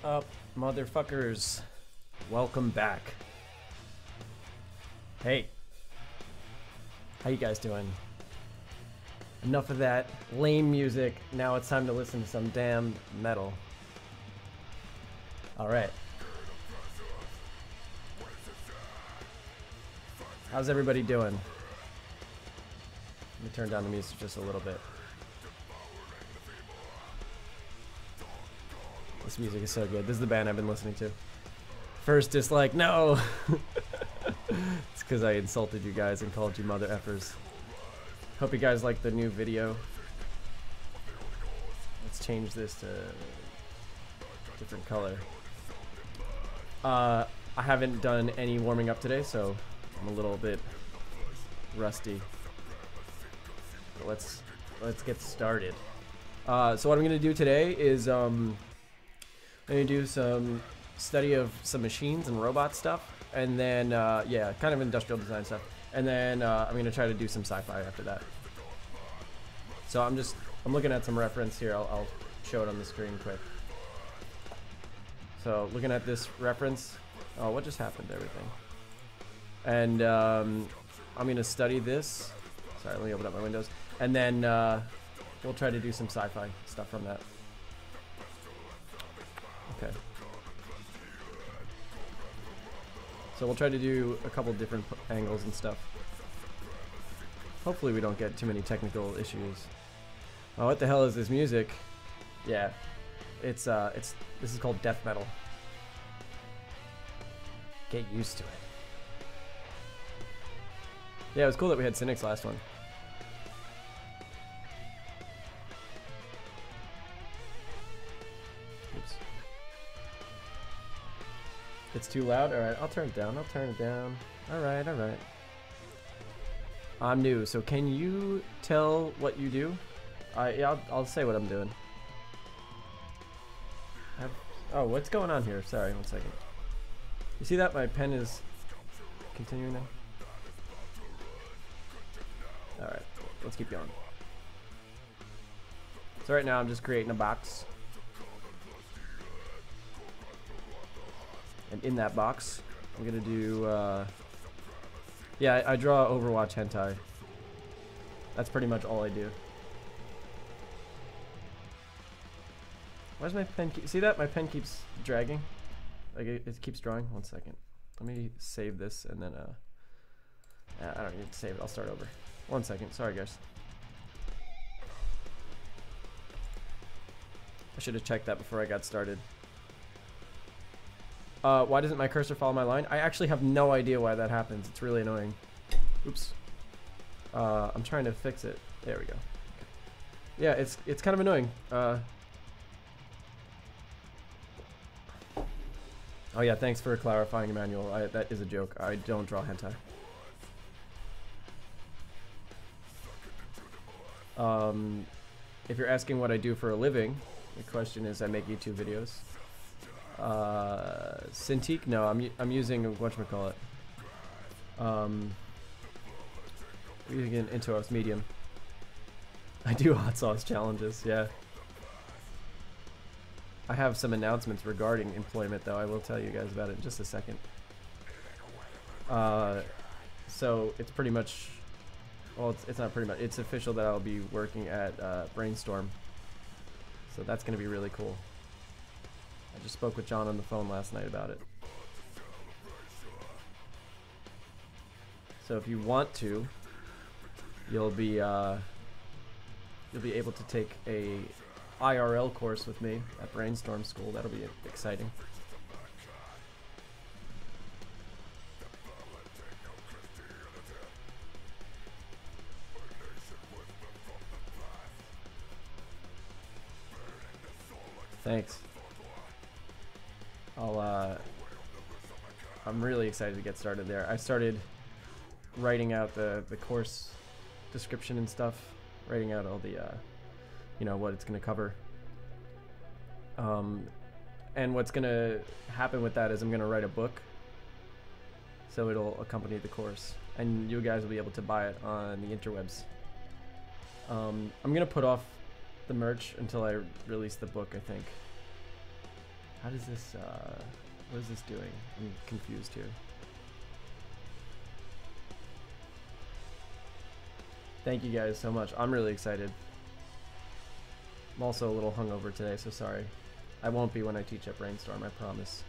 up, motherfuckers? Welcome back. Hey, how you guys doing? Enough of that lame music. Now it's time to listen to some damn metal. Alright. How's everybody doing? Let me turn down the music just a little bit. This music is so good. This is the band I've been listening to. First dislike, no! It's because I insulted you guys and called you mother effers. Hope you guys like the new video. Let's change this to different color. I haven't done any warming up today, so I'm a little bit rusty. But let's get started. So what I'm gonna do today is I'm gonna do some study of some machines and robot stuff, and then yeah, kind of industrial design stuff, and then I'm gonna try to do some sci-fi after that. So I'm looking at some reference here. I'll show it on the screen quick. So looking at this reference, oh, what just happened to everything? And I'm gonna study this. Sorry, let me open up my windows, and then we'll try to do some sci-fi stuff from that. Okay. So we'll try to do a couple different angles and stuff. Hopefully we don't get too many technical issues. Oh, what the hell is this music? Yeah, this is called death metal. Get used to it. Yeah, it was cool that we had Cynic's last one. Oops. It's too loud? Alright, I'll turn it down. I'll turn it down. Alright, alright. I'm new, so can you tell what you do? Yeah, I'll say what I'm doing. Oh, what's going on here? Sorry, 1 second. You see that? My pen is continuing now? Alright, let's keep going. So right now I'm just creating a box. And in that box, I'm gonna do, yeah, I draw Overwatch hentai. That's pretty much all I do. Why does my pen keep, see that? My pen keeps dragging. Like it keeps drawing. 1 second. Let me save this and then, I don't need to save it. I'll start over. 1 second. Sorry, guys. I should have checked that before I got started. Why doesn't my cursor follow my line? I actually have no idea why that happens. It's really annoying. Oops. I'm trying to fix it. There we go. Yeah, it's kind of annoying. Oh yeah, thanks for clarifying, Emmanuel. That is a joke. I don't draw hentai. If you're asking what I do for a living, the question is I make YouTube videos. Cintiq? No, I'm using whatchamacallit. I'm using an intuos medium. I do hot sauce challenges, yeah. I have some announcements regarding employment, though. I will tell you guys about it in just a second. So it's pretty much, well, it's not pretty much, it's official that I'll be working at Brainstorm. So that's going to be really cool. I just spoke with John on the phone last night about it. So if you want to, you'll be able to take a IRL course with me at Brainstorm School. That'll be exciting. Thanks. I'm really excited to get started there. I started writing out the course description and stuff, writing out all the you know, what it's going to cover. And what's going to happen with that is I'm going to write a book, so it'll accompany the course, and you guys will be able to buy it on the interwebs. I'm going to put off the merch until I release the book, I think. How does this, what is this doing? I'm confused here. Thank you guys so much. I'm really excited. I'm also a little hungover today, so sorry. I won't be when I teach at Brainstorm, I promise.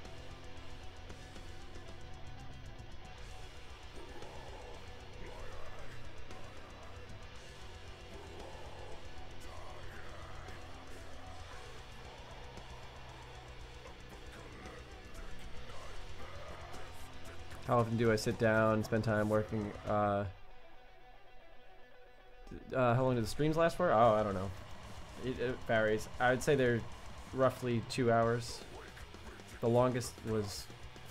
How often do I sit down and spend time working? How long do the streams last for? Oh, I don't know. It varies. I would say they're roughly 2 hours. The longest was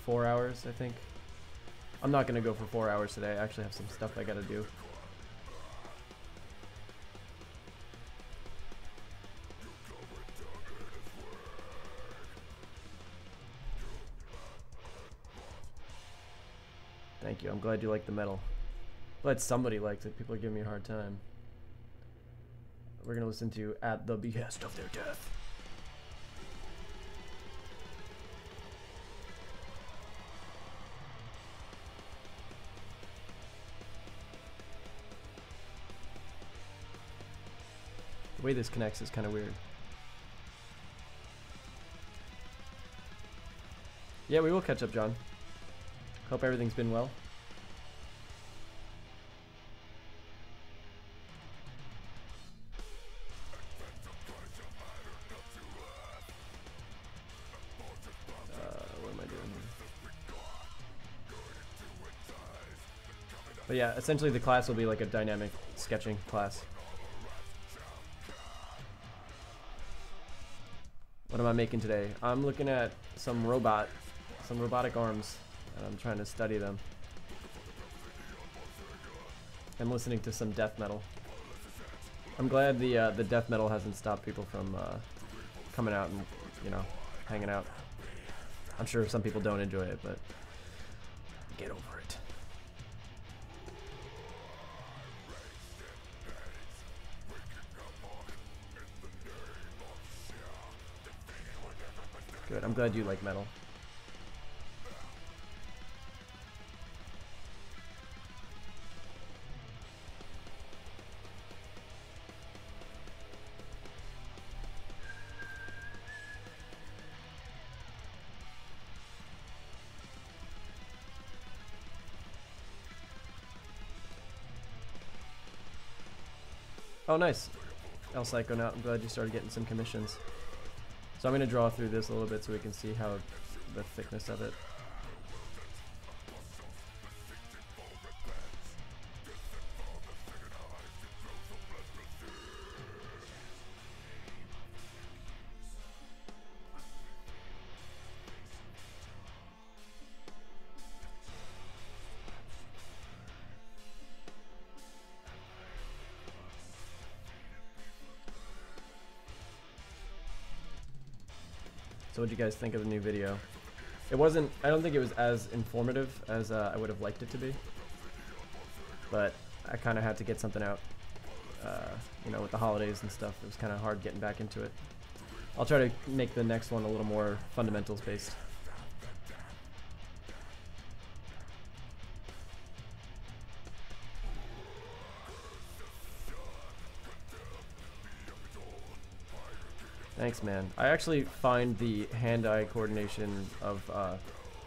4 hours, I think. I'm not gonna go for 4 hours today. I actually have some stuff I gotta do. Thank you. I'm glad you like the metal. Glad somebody liked it. People are giving me a hard time. We're gonna listen to At the Behest of Their Death. The way this connects is kind of weird. Yeah, we will catch up, John. Hope everything's been well. What am I doing here? But yeah, essentially the class will be like a dynamic sketching class. What am I making today? I'm looking at some robotic arms, and I'm trying to study them. I'm listening to some death metal. I'm glad the death metal hasn't stopped people from coming out and, you know, hanging out. I'm sure some people don't enjoy it, but get over it. Good. I'm glad you like metal. Oh, nice. El Psychonaut, I'm glad you started getting some commissions. So I'm going to draw through this a little bit so we can see how the thickness of it. So what do you guys think of the new video? It wasn't, I don't think it was as informative as I would have liked it to be. But I kind of had to get something out. You know, with the holidays and stuff, it was kind of hard getting back into it. I'll try to make the next one a little more fundamentals based. Thanks, man. I actually find the hand-eye coordination of a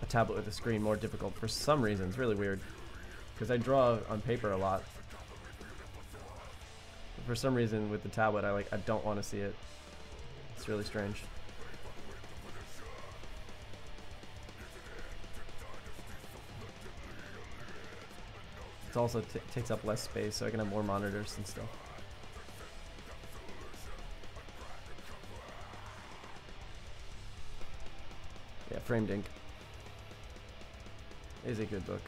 tablet with a screen more difficult for some reason. It's really weird, because I draw on paper a lot. But for some reason, with the tablet, I don't want to see it. It's really strange. It also takes up less space, so I can have more monitors and stuff. Yeah, Framed Ink is a good book.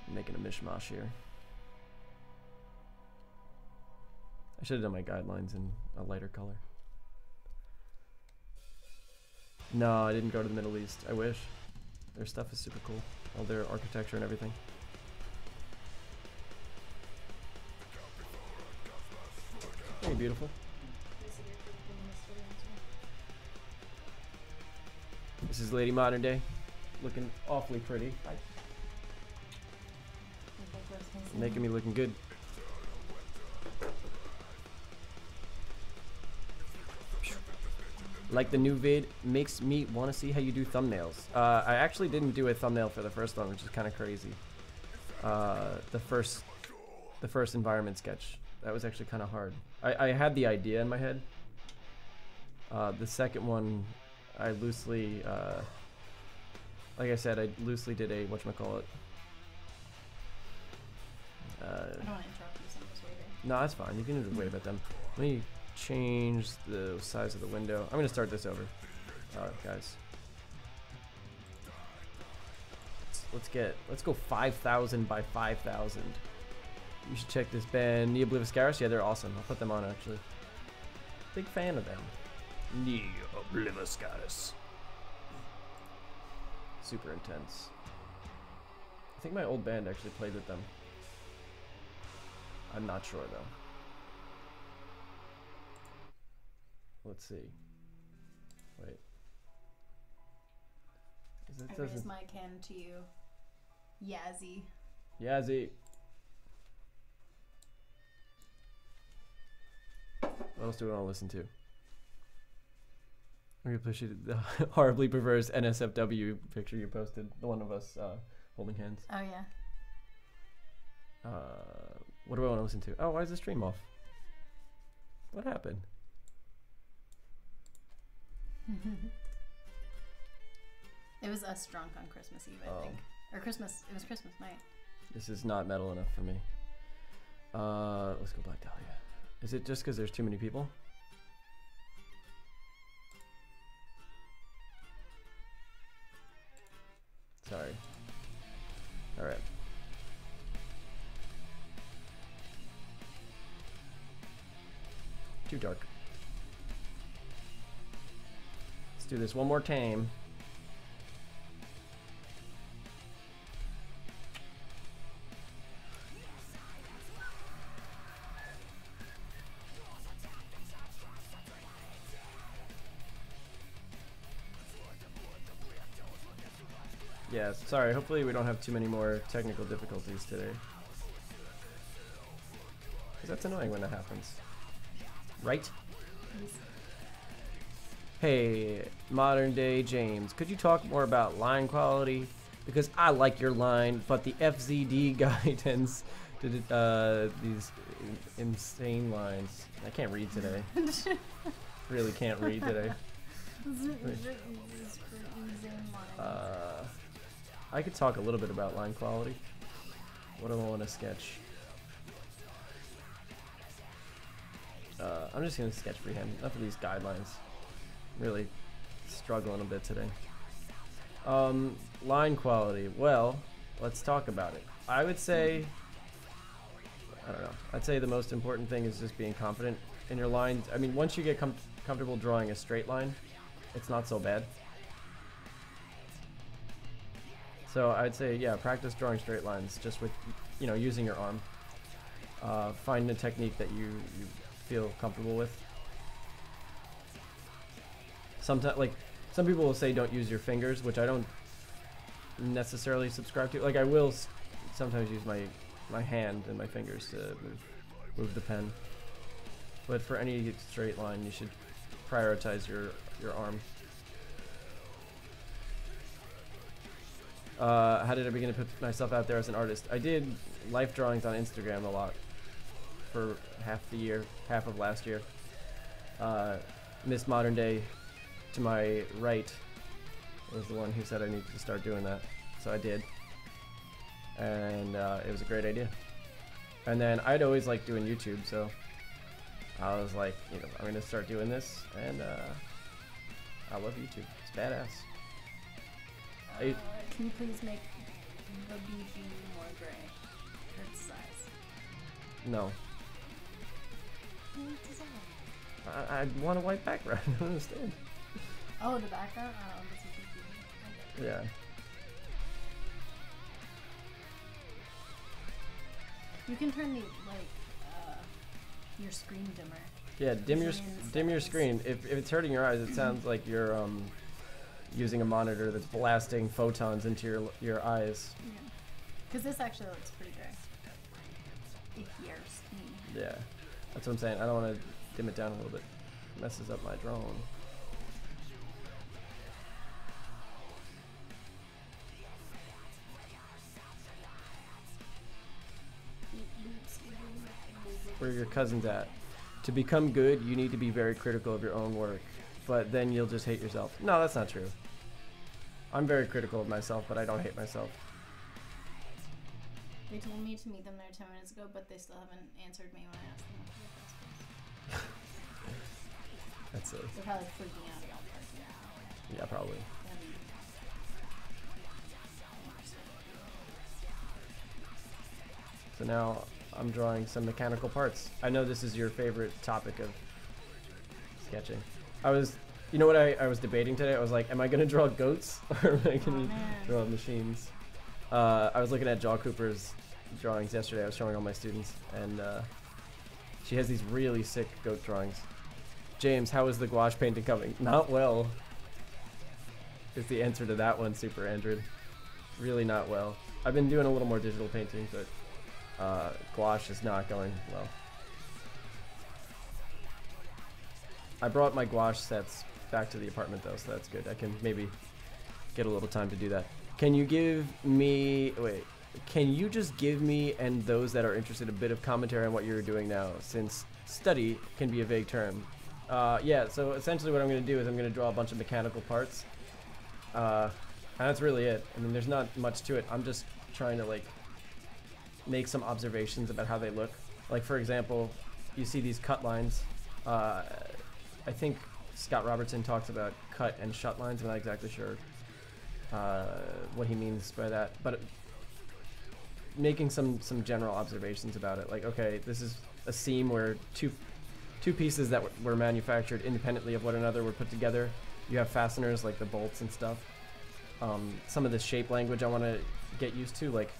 I'm making a mishmash here. I should have done my guidelines in a lighter color. No, I didn't go to the Middle East. I wish. Their stuff is super cool. All their architecture and everything. Hey, beautiful. This is Lady Modern Day, looking awfully pretty. Making me looking good. Like the new vid, makes me want to see how you do thumbnails. I actually didn't do a thumbnail for the first one, which is kind of crazy. The first environment sketch. That was actually kind of hard. I had the idea in my head. The second one, I loosely, like I said, I loosely did a, whatchamacallit. I don't want to interrupt you, so I'm just waving. No, that's fine. You can just wave at them. Let me change the size of the window. I'm going to start this over. Alright, guys. Let's go 5,000 by 5,000. You should check this band, Nia Obliviscaris. Yeah, they're awesome. I'll put them on, actually. Big fan of them. Nia Obliviscaris. Super intense. I think my old band actually played with them. I'm not sure, though. Let's see. Wait. I raise my hand to you. Yazzie. Yazzie. What else do we want to listen to? We appreciate the horribly perverse NSFW picture you posted. The one of us holding hands. Oh, yeah. What do I want to listen to? Oh, why is the stream off? What happened? It was us drunk on Christmas Eve, I think. Or Christmas. It was Christmas night. This is not metal enough for me. Let's go Black Dahlia. Is it just because there's too many people? Sorry. Alright. Too dark. Let's do this one more time. Yeah, sorry, hopefully we don't have too many more technical difficulties today. Because that's annoying when that happens. Right? Hey, modern day James, could you talk more about line quality? Because I like your line, but the FZD guy tends to these insane lines. I can't read today. Really can't read today. I could talk a little bit about line quality. What do I want to sketch? I'm just going to sketch freehand. Enough of these guidelines. Really struggling a bit today. Line quality. Well, let's talk about it. I would say, I don't know. I'd say the most important thing is just being confident in your lines. I mean, once you get comfortable drawing a straight line, it's not so bad. So I'd say, yeah, practice drawing straight lines just with, you know, using your arm. Find a technique that you feel comfortable with. Sometimes, like, some people will say don't use your fingers, which I don't necessarily subscribe to. Like, I will sometimes use my hand and my fingers to move the pen. But for any straight line, you should prioritize your arm. How did I begin to put myself out there as an artist? I did life drawings on Instagram a lot for half of last year. Miss Modern Day to my right was the one who said I needed to start doing that, so I did, and it was a great idea. And then I'd always liked doing YouTube, so I was like, you know, I'm gonna start doing this, and I love YouTube. It's badass. Can you please make the BG more gray? Or its size? No. I want a white background. I don't understand. Oh, the background? Oh, this is BG. Yeah. You can turn the, like, your screen dimmer. Yeah, dim your screen. If it's hurting your eyes, it sounds like you're using a monitor that's blasting photons into your eyes. Yeah. Because this actually looks pretty gray. It hears me. Yeah. That's what I'm saying. I don't want to dim it down a little bit. It messes up my drone. where your cousin's at. To become good, you need to be very critical of your own work, but then you'll just hate yourself. No, that's not true. I'm very critical of myself, but I don't hate myself. They told me to meet them there 10 minutes ago, but they still haven't answered me when I asked them what the questions. That's silly. They're probably freaking out about parking. Yeah, probably. So now I'm drawing some mechanical parts. I know this is your favorite topic of sketching. You know what I was debating today? I was like, am I gonna draw goats or am I gonna draw machines? I was looking at Jaw Cooper's drawings yesterday. I was showing all my students, and she has these really sick goat drawings. James, how is the gouache painting coming? Not well. Is the answer to that one, Super Android. Really not well. I've been doing a little more digital painting, but gouache is not going well. I brought my gouache sets back to the apartment though, so that's good. I can maybe get a little time to do that. Can you give me, can you just give me and those that are interested a bit of commentary on what you're doing now, since study can be a vague term? Yeah, so essentially what I'm going to do is I'm going to draw a bunch of mechanical parts. And that's really it. I mean, there's not much to it. I'm just trying to like make some observations about how they look. Like for example, you see these cut lines. I think Scott Robertson talks about cut and shut lines. I'm not exactly sure what he means by that, but making some general observations about it. Like, okay, this is a seam where two pieces that were manufactured independently of one another were put together. You have fasteners like the bolts and stuff. Some of the shape language I want to get used to, like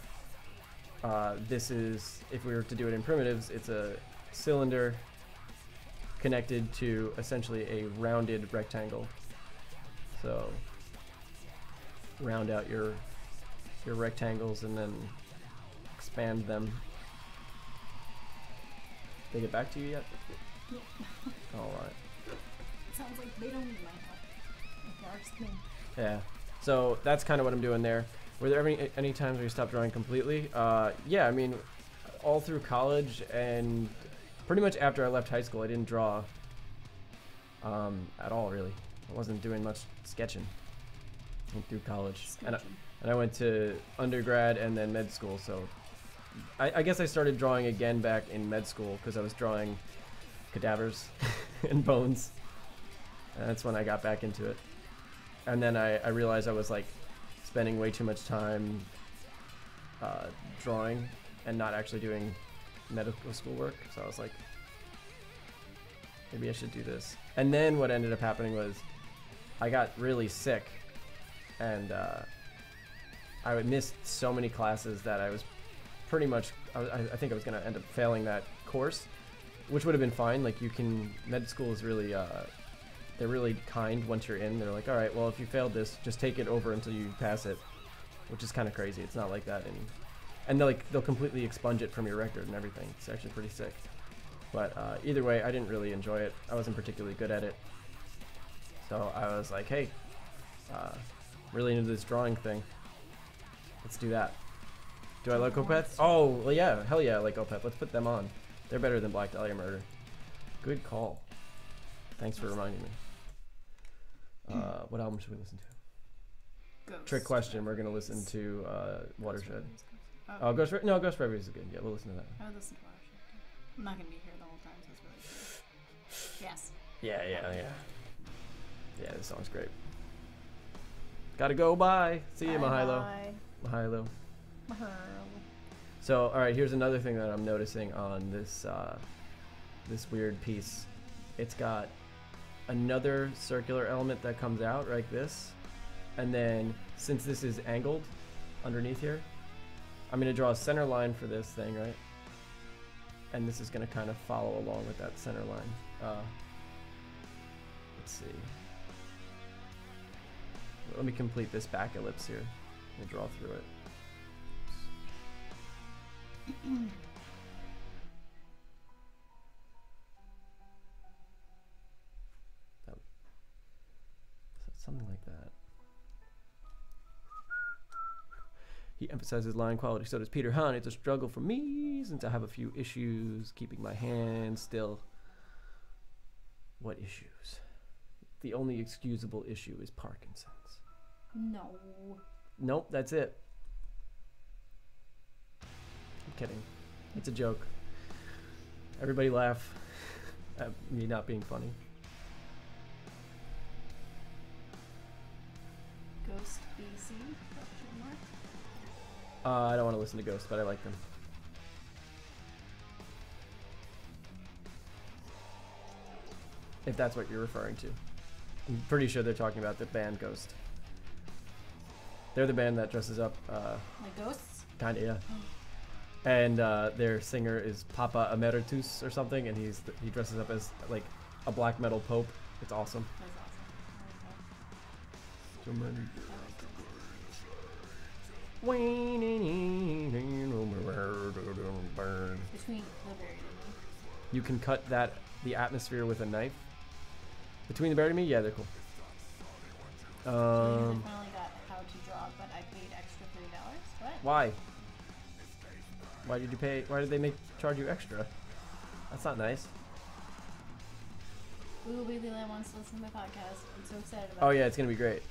this is, if we were to do it in primitives, it's a cylinder connected to essentially a rounded rectangle. So round out your rectangles and then expand them. They get back to you yet? Yeah. Alright. Sounds like they don't need my help. Like they're just me. Yeah. So that's kind of what I'm doing there. Were there any times where you stopped drawing completely? Yeah, I mean, all through college and pretty much after I left high school, I didn't draw at all, really. I wasn't doing much sketching through college. And I went to undergrad and then med school, so I guess I started drawing again back in med school because I was drawing cadavers and bones. And that's when I got back into it. And then I realized I was like spending way too much time drawing and not actually doing medical school work. So I was like, maybe I should do this. And then what ended up happening was I got really sick, and I would miss so many classes that I was pretty much, I think I was going to end up failing that course, which would have been fine. Like, you can, med school is really, they're really kind once you're in. They're like, all right, well, if you failed this, just take it over until you pass it, which is kind of crazy. It's not like that. And they'll completely expunge it from your record and everything. It's actually pretty sick. But either way, I didn't really enjoy it. I wasn't particularly good at it. So I was like, hey, really into this drawing thing. Let's do that. Do I like Opeth? Oh, well, yeah, hell yeah, I like Opeth. Let's put them on. They're better than Black Dahlia Murder. Good call. Thanks for reminding me. What album should we listen to? Ghost. Trick question. We're gonna listen to Watershed. Oh, Ghost Reveries is good. Yeah, we'll listen to that. I would listen to Watershed. I'm not gonna be here the whole time, so it's really good. Yes. Yeah. Yeah, this song's great. Gotta go, bye. See you, Mahilo. Mahilo. So, alright, here's another thing that I'm noticing on this this weird piece. It's got another circular element that comes out like this, and then since this is angled underneath here, I'm going to draw a center line for this thing, right? And this is going to kind of follow along with that center line. Let's see. Let me complete this back ellipse here. Let me draw through it. Something like that. He emphasizes line quality, so does Peter Hahn. It's a struggle for me, since I have a few issues keeping my hand still. What issues? The only excusable issue is Parkinson's. No. Nope, that's it. I'm kidding. It's a joke. Everybody laugh at me not being funny. Ghost BC? I don't want to listen to Ghost, but I like them. If that's what you're referring to. I'm pretty sure they're talking about the band Ghost. They're the band that dresses up. Like ghosts? Kinda, yeah. And their singer is Papa Emeritus or something, and he dresses up as like a black metal pope. It's awesome. That's awesome. So many. Between the buried and me. You can cut the atmosphere with a knife. Between the buried and me, yeah, they're cool. I finally got how to draw, but I paid extra $3. What? Why? Why did you pay? Why did they charge you extra? That's not nice. Ooh, Baby Lamb wants to listen to my podcast. I'm so excited about it. Oh yeah, it's gonna be great.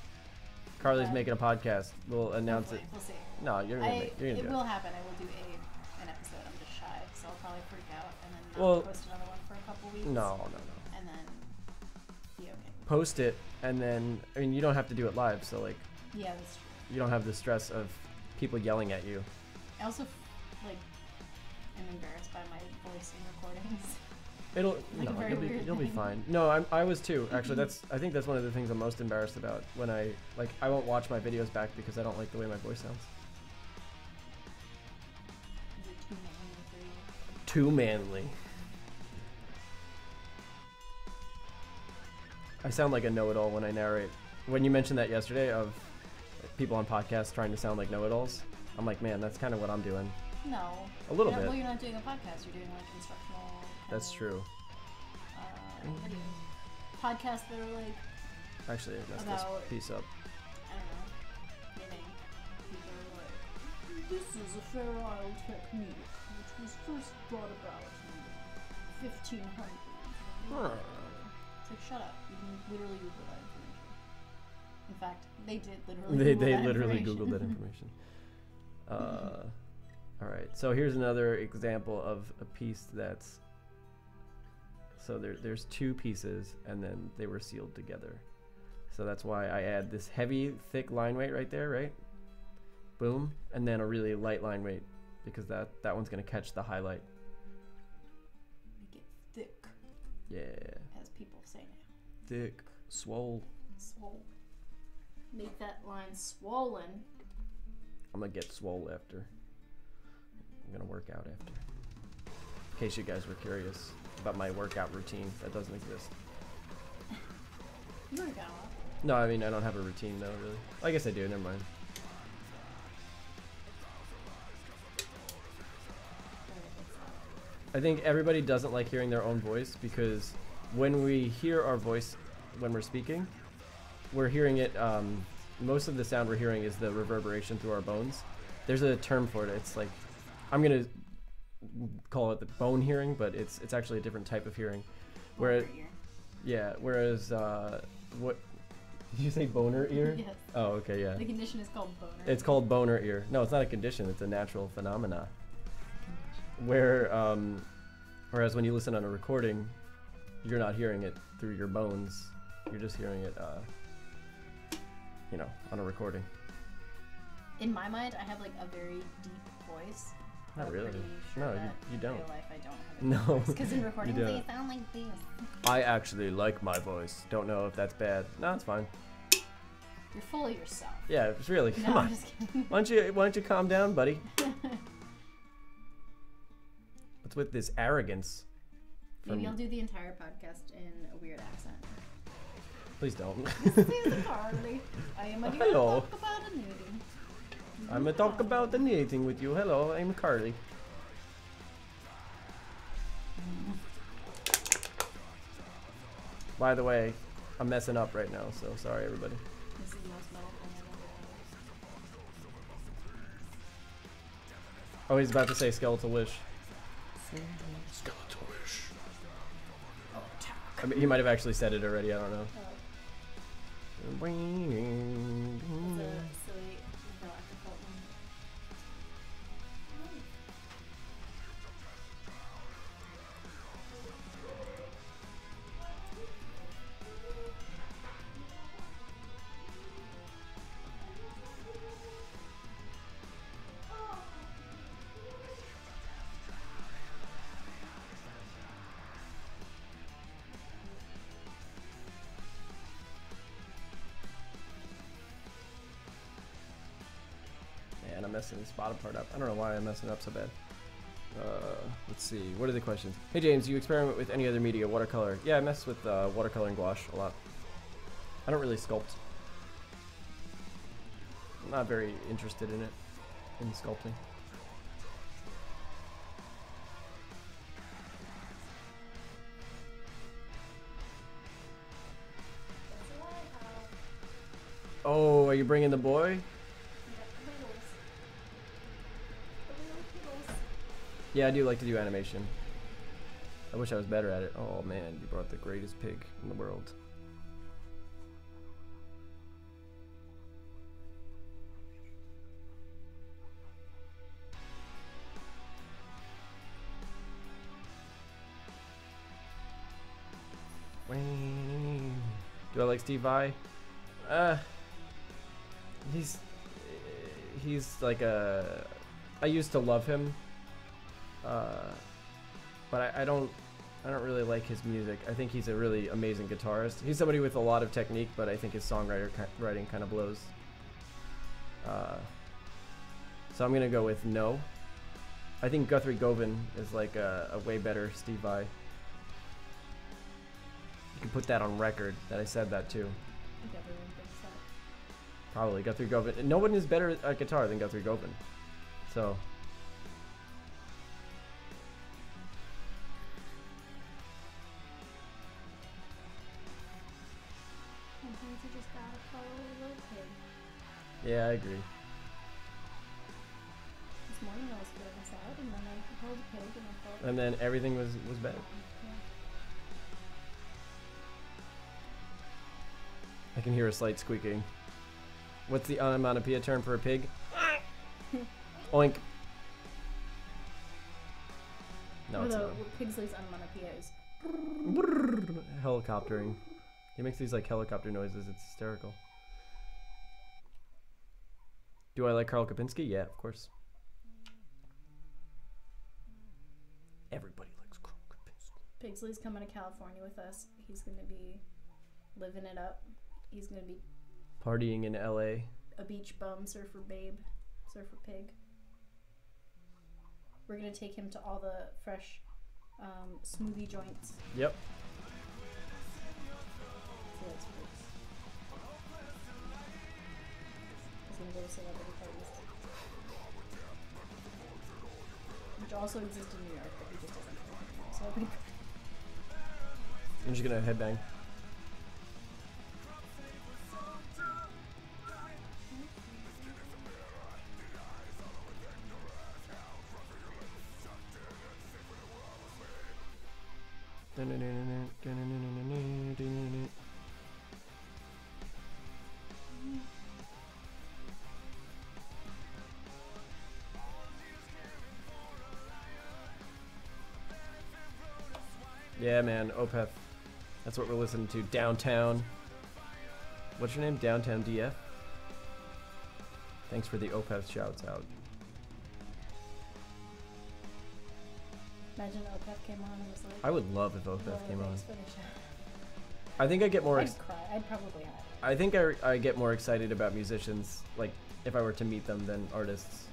Carly's making a podcast. We'll announce it. We'll see. No, you're gonna do It it. will happen. I will do an episode. I'm just shy, so I'll probably freak out and then not post another one for a couple weeks. No. And then be okay. Post it, and then I mean you don't have to do it live, so like. Yeah, that's true. You don't have the stress of people yelling at you. I also like am embarrassed by my voice in recordings. You'll be fine. No, I was too. Actually, I think that's one of the things I'm most embarrassed about when I won't watch my videos back because I don't like the way my voice sounds. Is it too manly for you? Too manly. I sound like a know-it-all when I narrate. When you mentioned that yesterday of people on podcasts trying to sound like know-it-alls, I'm like, man, that's kind of what I'm doing. No. A little bit. Well, you're not doing a podcast. You're doing like instructional. That's true. Videos. Podcasts that are like. Actually, I messed this piece up. I don't know. Knitting. People are like, this is a ferrule technique, which was first brought about in 1500. It's like, shut up. You can literally Google that information. In fact, they did literally. They literally Googled that information. All right, so here's another example of a piece that's. So there's two pieces, and then they were sealed together. So that's why I add this heavy, thick line weight right there, right? Boom, and then a really light line weight because that one's gonna catch the highlight. Make it thick. Yeah. As people say now. Thick, swole. Swole. Make that line swollen. I'm gonna get swole after. I'm gonna work out after. In case you guys were curious about my workout routine, that doesn't exist. You work out a lot. No, I mean I don't have a routine though, really. I guess I do. Never mind. I think everybody doesn't like hearing their own voice because when we hear our voice when we're speaking, we're hearing it. Most of the sound we're hearing is the reverberation through our bones. There's a term for it. It's like, I'm gonna call it the bone hearing, but it's actually a different type of hearing. Whereas, yeah. Whereas, what did you say? Boner ear? Yes. Oh, okay, yeah. The condition is called boner. It's called boner ear. No, it's not a condition. It's a natural phenomena. Whereas when you listen on a recording, you're not hearing it through your bones. You're just hearing it, on a recording. In my mind, I have like a very deep voice. Not really. Sure No, you don't. In real life, I don't have a No. because in recording, You they don't. sound like this. I actually like my voice. Don't know if that's bad. No, it's fine. You're full of yourself. Yeah, it's really. No, Come I'm on. just kidding. Why don't you calm down, buddy? What's with this arrogance? Maybe I'll do the entire podcast in a weird accent. Please don't. This is Carly. I am going to Hello. talk about a knitting. I'm gonna talk about the knitting with you. Hello, I'm Carly. By the way, I'm messing up right now, so sorry everybody. This is the most metal thing I've ever done. Oh, he's about to say skeletal wish. Skeletorish. I mean, he might have actually said it already. I don't know. It's a silly galactic cult one. Man, I'm messing this bottom part up. I don't know why I'm messing it up so bad. Let's see. What are the questions? Hey James, do you experiment with any other media? Watercolor? Yeah, I mess with watercolor and gouache a lot. I don't really sculpt. I'm not very interested in it, in sculpting. Oh, are you bringing the boy? Yeah, I do like to do animation. I wish I was better at it. Oh man, you brought the greatest pig in the world. Do I like Steve Vai? He's like a. I used to love him, but I don't really like his music. I think he's a really amazing guitarist. He's somebody with a lot of technique, but I think his writing kind of blows. So I'm gonna go with no. I think Guthrie Govan is like a way better Steve Vai. You can put that on record that I said that too. I think everyone thinks that. Probably Guthrie Govan. No one is better at guitar than Guthrie Govan. So. Sometimes you just gotta follow a little pig. Yeah, I agree. This morning I was feeling sad, and then I held a pig, and I felt. And then everything was better. Yeah. I can hear a slight squeaking. What's the onomatopoeia term for a pig? Oink. No, it's not. Pigsley's onomatopoeia is. Helicoptering. He makes these like helicopter noises. It's hysterical. Do I like Karl Kapinski? Yeah, of course. Everybody likes Karl Kapinski. Pigsley's coming to California with us. He's gonna be living it up. He's gonna be Partying in LA. a beach bum, surfer babe, surfer pig. We're gonna take him to all the fresh smoothie joints. Yep. He likes fruits. He's gonna go to celebrity parties, which also exist in New York, but he just doesn't go. Celebrity I'm just gonna headbang. Yeah, man, Opeth. That's what we're listening to. Downtown. What's your name? Downtown DF? Thanks for the Opeth shouts out. Imagine Opeth came on and was like, I would love if Opeth "Well, came on. thanks for the show." I think I get more. I'd cry. I'd probably hide. I think I get more excited about musicians, like if I were to meet them, than artists.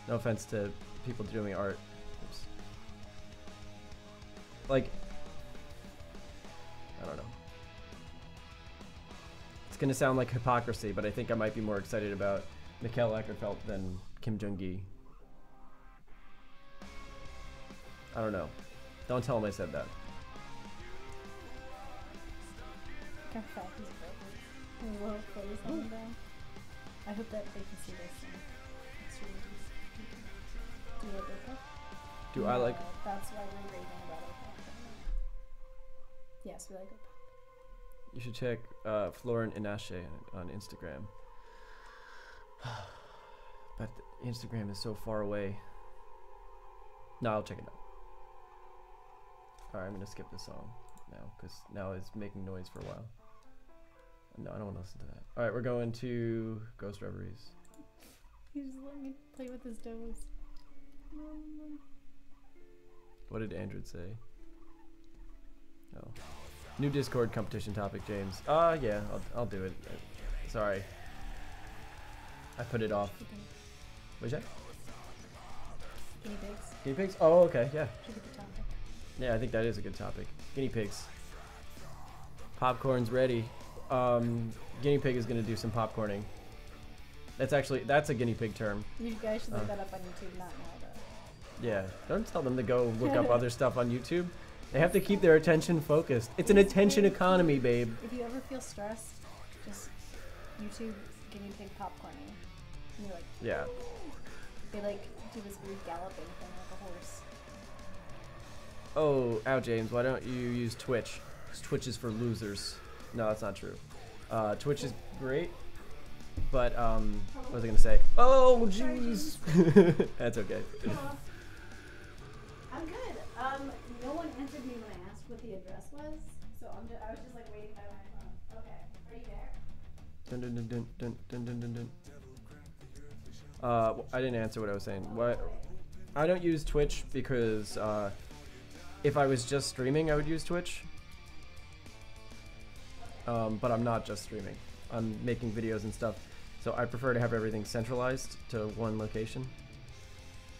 No offense to people doing art. Oops. Like, I don't know. It's gonna sound like hypocrisy, but I think I might be more excited about Mikhail Eckerfeld than Kim Jong-gi. I don't know. Don't tell him I said that. How fat he's broken. His little clothes hanging down. I hope that they can see this. It's really do you like Opeth? Do I like? That's why we're raving about it. Yes, we like it. You should check Florin Inache on Instagram. But Instagram is so far away. No, I'll check it out. Alright, I'm gonna skip this song now, because now it's making noise for a while. No, I don't want to listen to that. Alright, we're going to Ghost Reveries. He just let me play with his toes. What did Andrew say? Oh. New Discord competition topic, James. Yeah, I'll do it. Sorry. I put it off. What'd you say? Guinea pigs. Guinea pigs? Oh, okay, yeah. Should be the topic. Yeah, I think that is a good topic. Guinea pigs. Popcorn's ready. Guinea pig is gonna do some popcorning. That's a guinea pig term. You guys should look that up on YouTube, not now though. Yeah, don't tell them to go look up other stuff on YouTube. They have to keep their attention focused. It's an attention economy, babe. If you ever feel stressed, just YouTube guinea pig popcorning. And you're like, Yeah. they like do this weird galloping thing like a horse. Oh, James, why don't you use Twitch? 'Cause Twitch is for losers. No, that's not true. Twitch is great, but what was I gonna say? Oh, jeez. That's okay. I'm good. No one answered me when I asked what the address was, so I was just like waiting by my phone. Okay, are you there? Dun, dun, dun, dun, dun, dun, dun, dun, dun. I didn't answer what I was saying. What? I don't use Twitch because if I was just streaming, I would use Twitch. But I'm not just streaming. I'm making videos and stuff. So I prefer to have everything centralized to one location.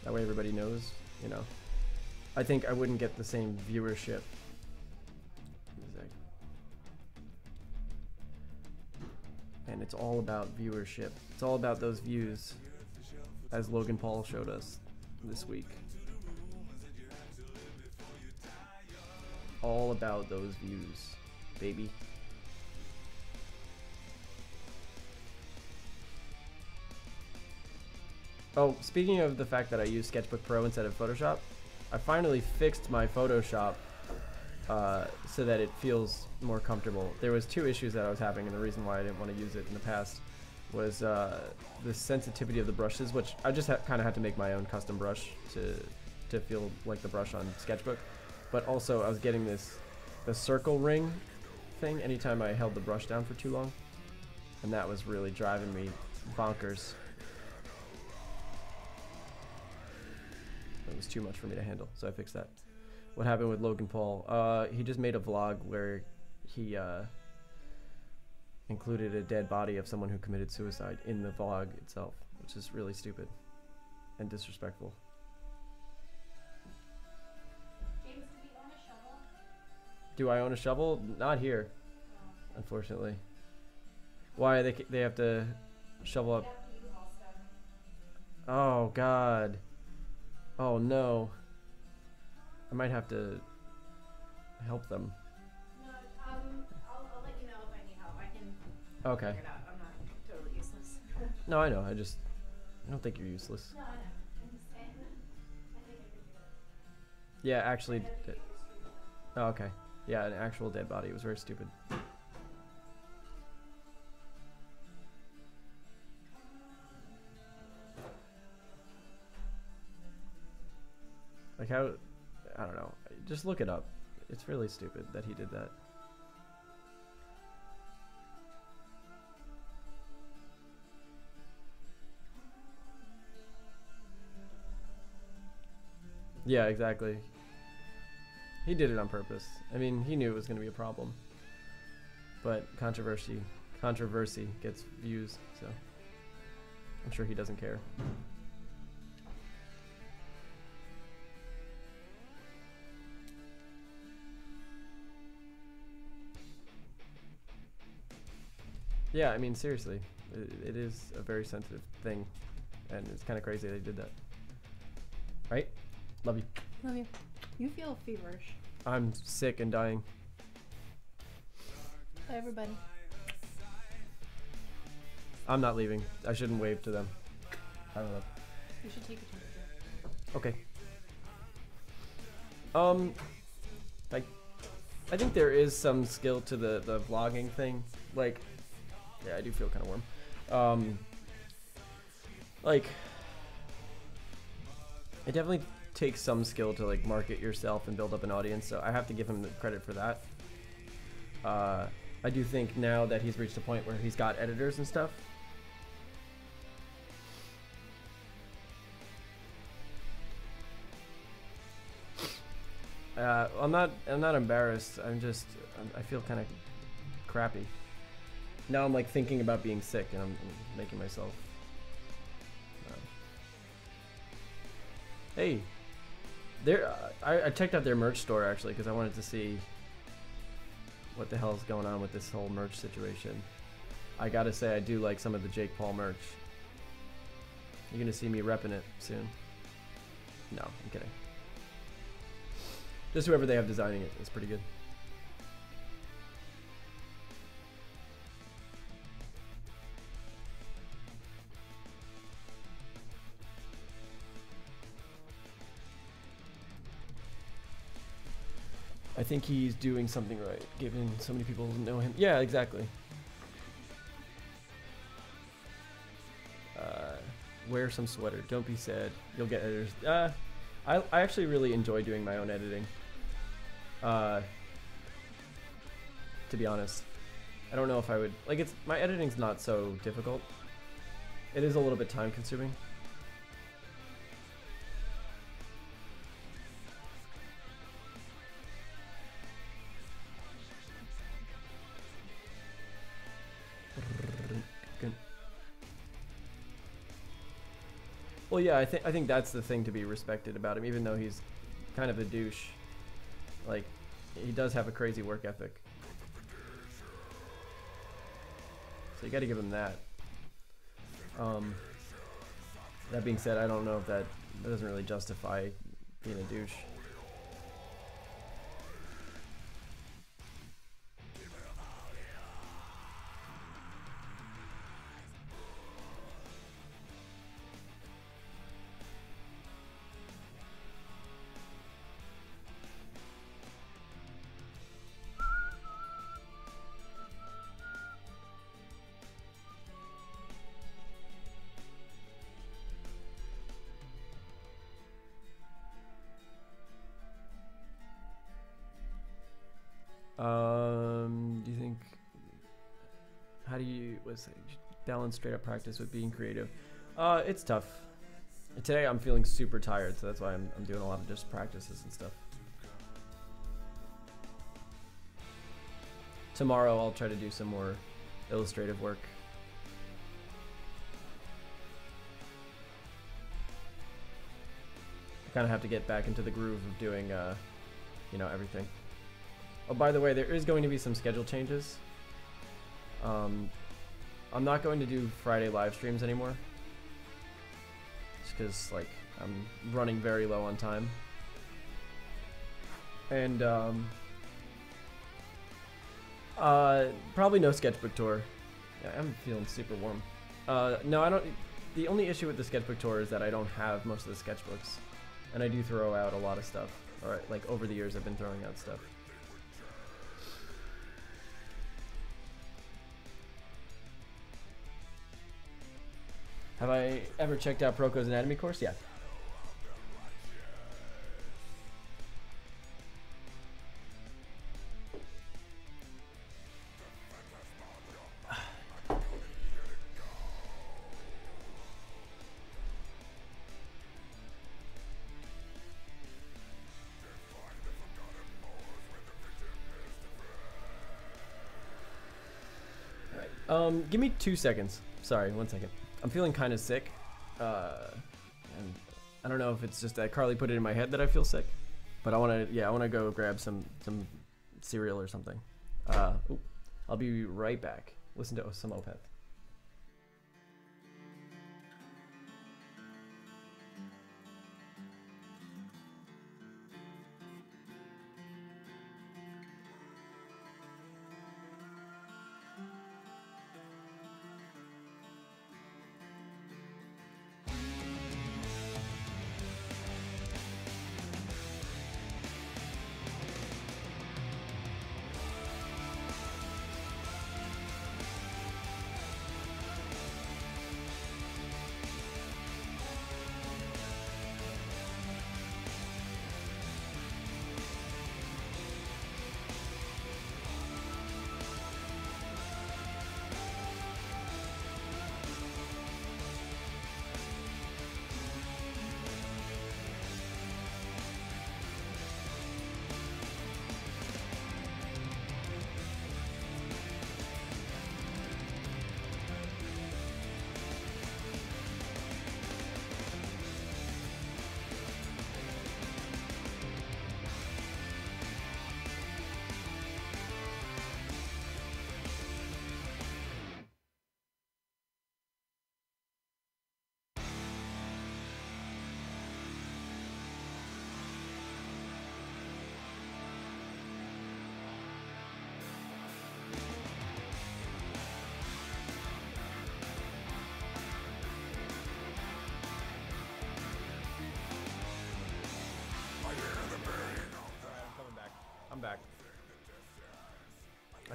That way everybody knows, you know. I think I wouldn't get the same viewership. And it's all about viewership. It's all about those views, as Logan Paul showed us this week. All about those views, baby. Oh, speaking of the fact that I use Sketchbook Pro instead of Photoshop, I finally fixed my Photoshop so that it feels more comfortable. There was 2 issues that I was having, and the reason why I didn't want to use it in the past was the sensitivity of the brushes, which I just kind of had to make my own custom brush to feel like the brush on Sketchbook. But also I was getting the circle ring thing anytime I held the brush down for too long, and that was really driving me bonkers. It was too much for me to handle, so I fixed that. What happened with Logan Paul? He just made a vlog where he included a dead body of someone who committed suicide in the vlog itself, which is really stupid and disrespectful. James, do you own a shovel? Do I own a shovel? Not here, unfortunately. Why they have to shovel up? Oh God. Oh no. I might have to help them. No, I'll let you know if I need help. I can Okay. figure it out. I'm not totally useless. No, I know. I don't think you're useless. No, I know. I'm just saying. I think I can do it. Yeah, actually. Oh, okay. Yeah, an actual dead body. It was very stupid. Like how, I don't know. Just look it up. It's really stupid that he did that. Yeah, exactly. He did it on purpose. I mean, he knew it was going to be a problem. But controversy gets views, so I'm sure he doesn't care. Yeah, I mean, seriously, it is a very sensitive thing, and it's kind of crazy they did that. Right? Love you. Love you. You feel feverish. I'm sick and dying. Bye, everybody. I'm not leaving. I shouldn't wave to them. I don't know. You should take a temperature. Okay. Like, I think there is some skill to the vlogging thing. Like, yeah, I do feel kind of warm. Like, it definitely takes some skill to like market yourself and build up an audience. So I have to give him the credit for that. I do think now that he's reached a point where he's got editors and stuff. I'm not embarrassed. I feel kind of crappy. Now I'm like thinking about being sick and I'm making myself. Hey, there. I checked out their merch store actually because I wanted to see what the hell is going on with this whole merch situation. I gotta say I do like some of the Jake Paul merch. You're gonna see me repping it soon. No, I'm kidding. Just whoever they have designing it is pretty good. I think he's doing something right, given so many people know him. Yeah, exactly. Wear some sweater. Don't be sad. You'll get editors. I actually really enjoy doing my own editing. To be honest, I don't know if I would like my editing's not so difficult. It is a little bit time consuming. Well, yeah, I think that's the thing to be respected about him, even though he's kind of a douche. Like, he does have a crazy work ethic. So you got to give him that. That being said, I don't know if that doesn't really justify being a douche. Do you think, how do you, balance straight up practice with being creative? It's tough. Today I'm feeling super tired, so that's why I'm doing a lot of just practices and stuff. Tomorrow I'll try to do some more illustrative work. I kind of have to get back into the groove of doing, you know, everything. Oh, by the way, there is going to be some schedule changes. I'm not going to do Friday live streams anymore. Just because, like, I'm running very low on time. And, probably no sketchbook tour. Yeah, I'm feeling super warm. No, I don't. The only issue with the sketchbook tour is that I don't have most of the sketchbooks. And I do throw out a lot of stuff. Or, like, over the years I've been throwing out stuff. Have I ever checked out Proko's anatomy course? Yeah. Give me 2 seconds. Sorry, 1 second. I'm feeling kind of sick, and I don't know if it's just that Carly put it in my head that I feel sick, but I want to go grab some cereal or something. I'll be right back. Listen to some Opeth.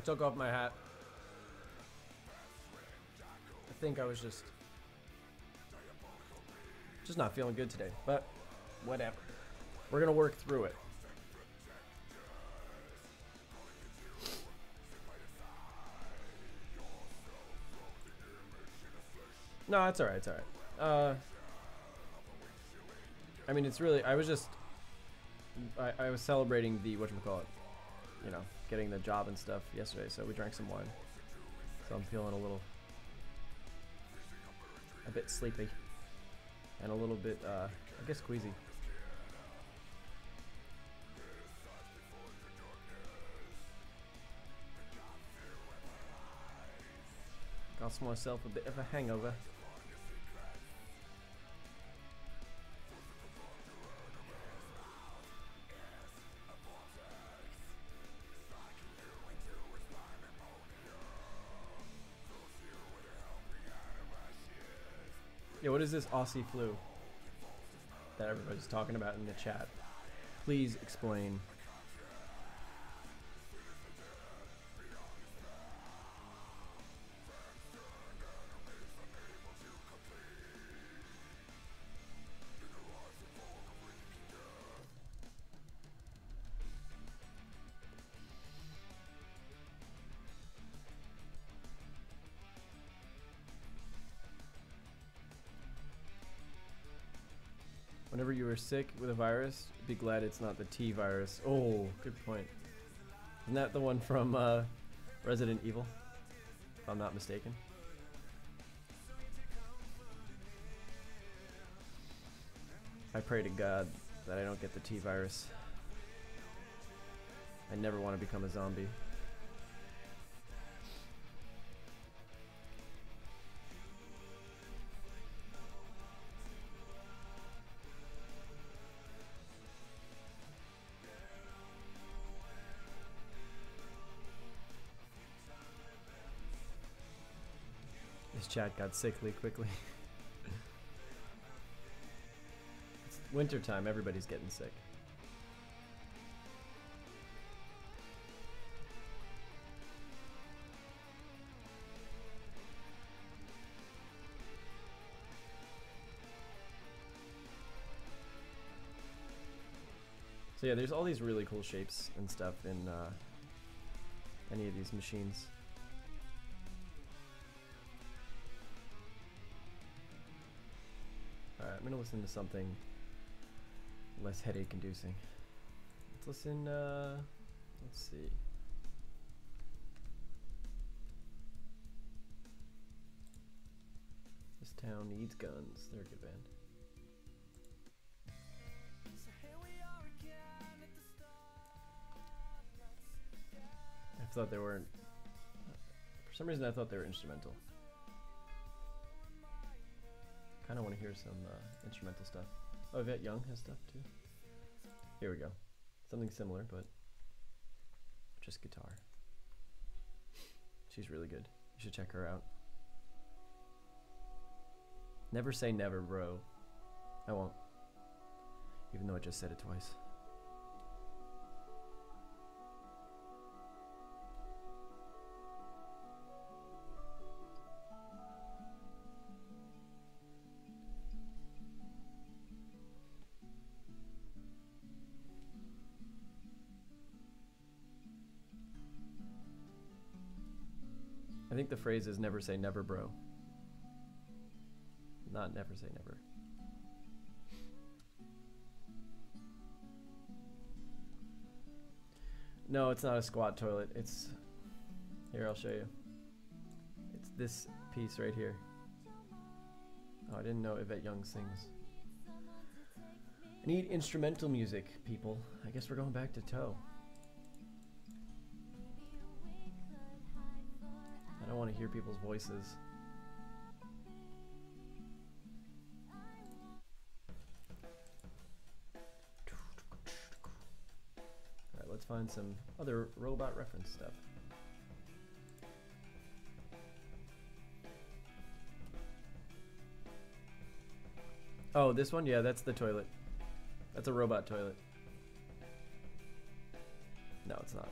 took off my hat. I think I was just not feeling good today, but whatever. We're gonna work through it. No, it's alright, it's alright. I mean, it's really, I was celebrating the, whatchamacallit, you know, getting the job and stuff yesterday, so we drank some wine. So I'm feeling a bit sleepy. And a little bit, I guess, queasy. Got myself a bit of a hangover. Yeah, what is this Aussie flu that everybody's talking about in the chat? Please explain. Whenever you are sick with a virus, be glad it's not the T virus. Oh, good point. Isn't that the one from Resident Evil? If I'm not mistaken. I pray to God that I don't get the T virus. I never want to become a zombie. This chat got sickly quickly. It's winter time, everybody's getting sick. So yeah, there's all these really cool shapes and stuff in any of these machines. Alright, I'm gonna listen to something less headache inducing. Let's listen, let's see. This town needs guns. They're a good band. I thought they weren't. For some reason, I thought they were instrumental. Kind of want to hear some instrumental stuff. Oh, Yvette Young has stuff too. Here we go. Something similar, but just guitar. She's really good. You should check her out. Never say never, bro. I won't. Even though I just said it twice. I think the phrase is never say never, bro. Not never say never. No, it's not a squat toilet. It's... Here, I'll show you. It's this piece right here. Oh, I didn't know Yvette Young sings. I need instrumental music, people. I guess we're going back to toe. I don't want to hear people's voices. Alright, let's find some other robot reference stuff. Oh, this one? Yeah, that's the toilet. That's a robot toilet. No, it's not.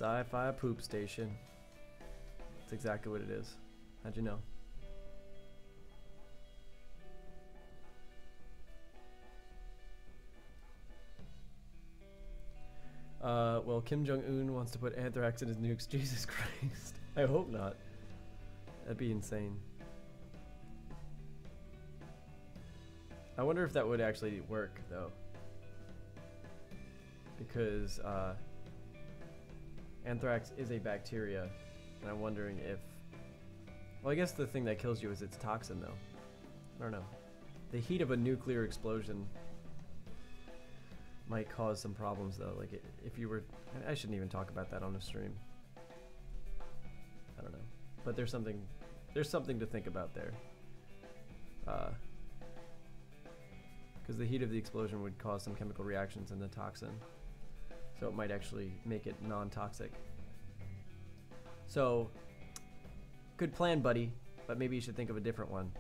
Sci-fi poop station. That's exactly what it is. How'd you know? Well, Kim Jong-un wants to put anthrax in his nukes. Jesus Christ. I hope not. That'd be insane. I wonder if that would actually work, though. Because, anthrax is a bacteria, and I'm wondering if... Well, I guess the thing that kills you is its toxin, though. I don't know. The heat of a nuclear explosion might cause some problems, though. Like, if you were... I shouldn't even talk about that on the stream. I don't know. But there's something to think about there. Because the heat of the explosion would cause some chemical reactions in the toxin. So it might actually make it non-toxic. So, good plan, buddy. But maybe you should think of a different one.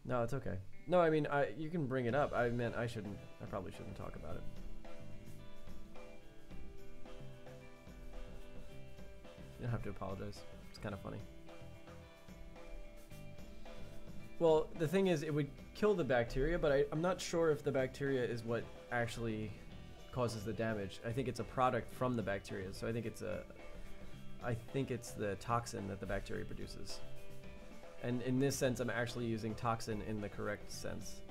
No, it's okay. No, I mean, you can bring it up. I meant I probably shouldn't talk about it. You don't have to apologize. It's kind of funny. Well, the thing is, it would kill the bacteria, but I'm not sure if the bacteria is what actually causes the damage. I think it's a product from the bacteria, so I think it's the toxin that the bacteria produces. And in this sense, I'm actually using toxin in the correct sense.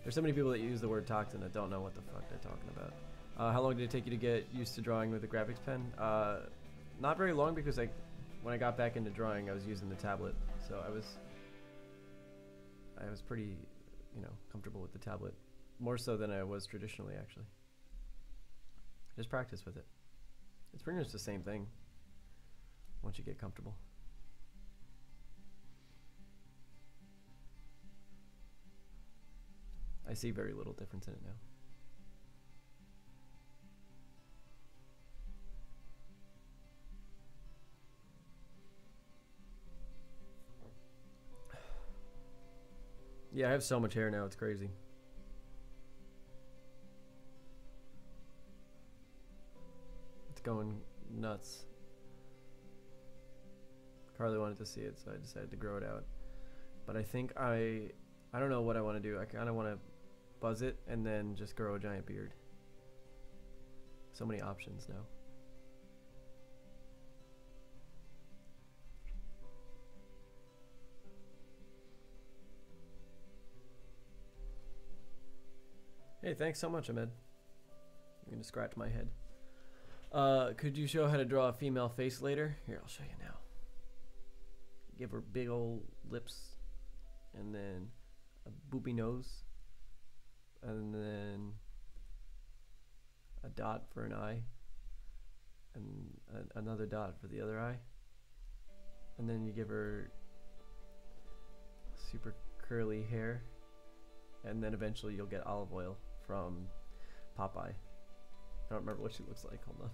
There's so many people that use the word toxin that don't know what the fuck they're talking about. How long did it take you to get used to drawing with a graphics pen? Not very long, because when I got back into drawing, I was using the tablet, so I was pretty, comfortable with the tablet. More so than I was traditionally, actually. Just practice with it. It's pretty much the same thing once you get comfortable. I see very little difference in it now. Yeah, I have so much hair now, it's crazy. It's going nuts. Carly wanted to see it, so I decided to grow it out. But I think I don't know what I want to do. I kind of want to buzz it and then just grow a giant beard. So many options now. Hey, thanks so much, Ahmed. You're gonna scratch my head. Could you show how to draw a female face later? Here, I'll show you now. Give her big old lips, and then a boopy nose, and then a dot for an eye, and another dot for the other eye, and then you give her super curly hair, and then eventually you'll get olive oil from Popeye. I don't remember what she looks like. Hold on.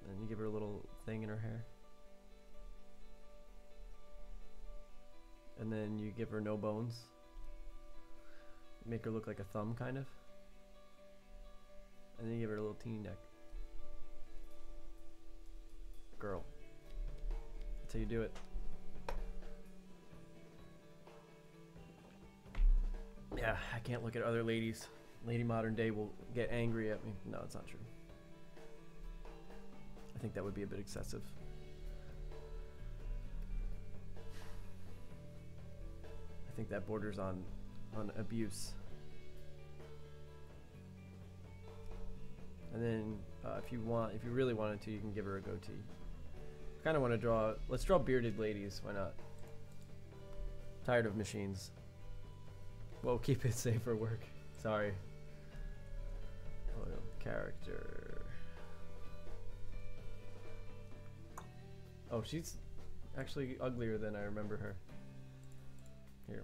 And you give her a little thing in her hair. And then you give her no bones. Make her look like a thumb, kind of. And then you give her a little teeny neck. Girl. That's how you do it. Yeah, I can't look at other ladies. Lady Modern Day will get angry at me. No, it's not true. I think that would be a bit excessive. I think that borders on abuse. And then if you really wanted to, you can give her a goatee. I kind of want to draw. Let's draw bearded ladies. Why not? Tired of machines. Well, keep it safe for work. Sorry. Oil character. Oh, she's actually uglier than I remember her. Here,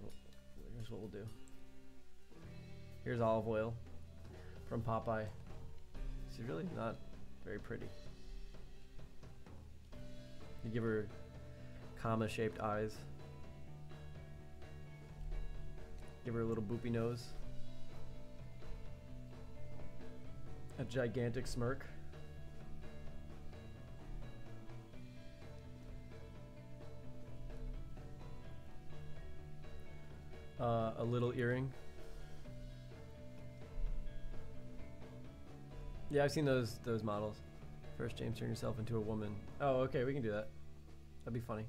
here's what we'll do. Here's olive oil from Popeye. She's really not very pretty. You give her comma-shaped eyes. Give her a little boopy nose. A gigantic smirk. A little earring. Yeah, I've seen those models. First, James, turn yourself into a woman. Oh, okay, we can do that. That'd be funny.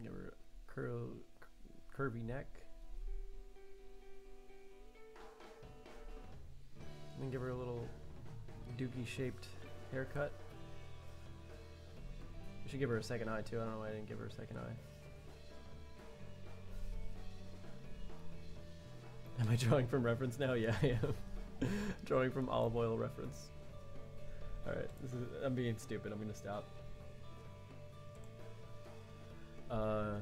Give her a curvy neck. And then give her a little dookie-shaped haircut. We should give her a second eye too. I don't know why I didn't give her a second eye. Am I drawing from reference now? Yeah, I am. Drawing from olive oil reference. Alright, I'm being stupid. I'm gonna stop. I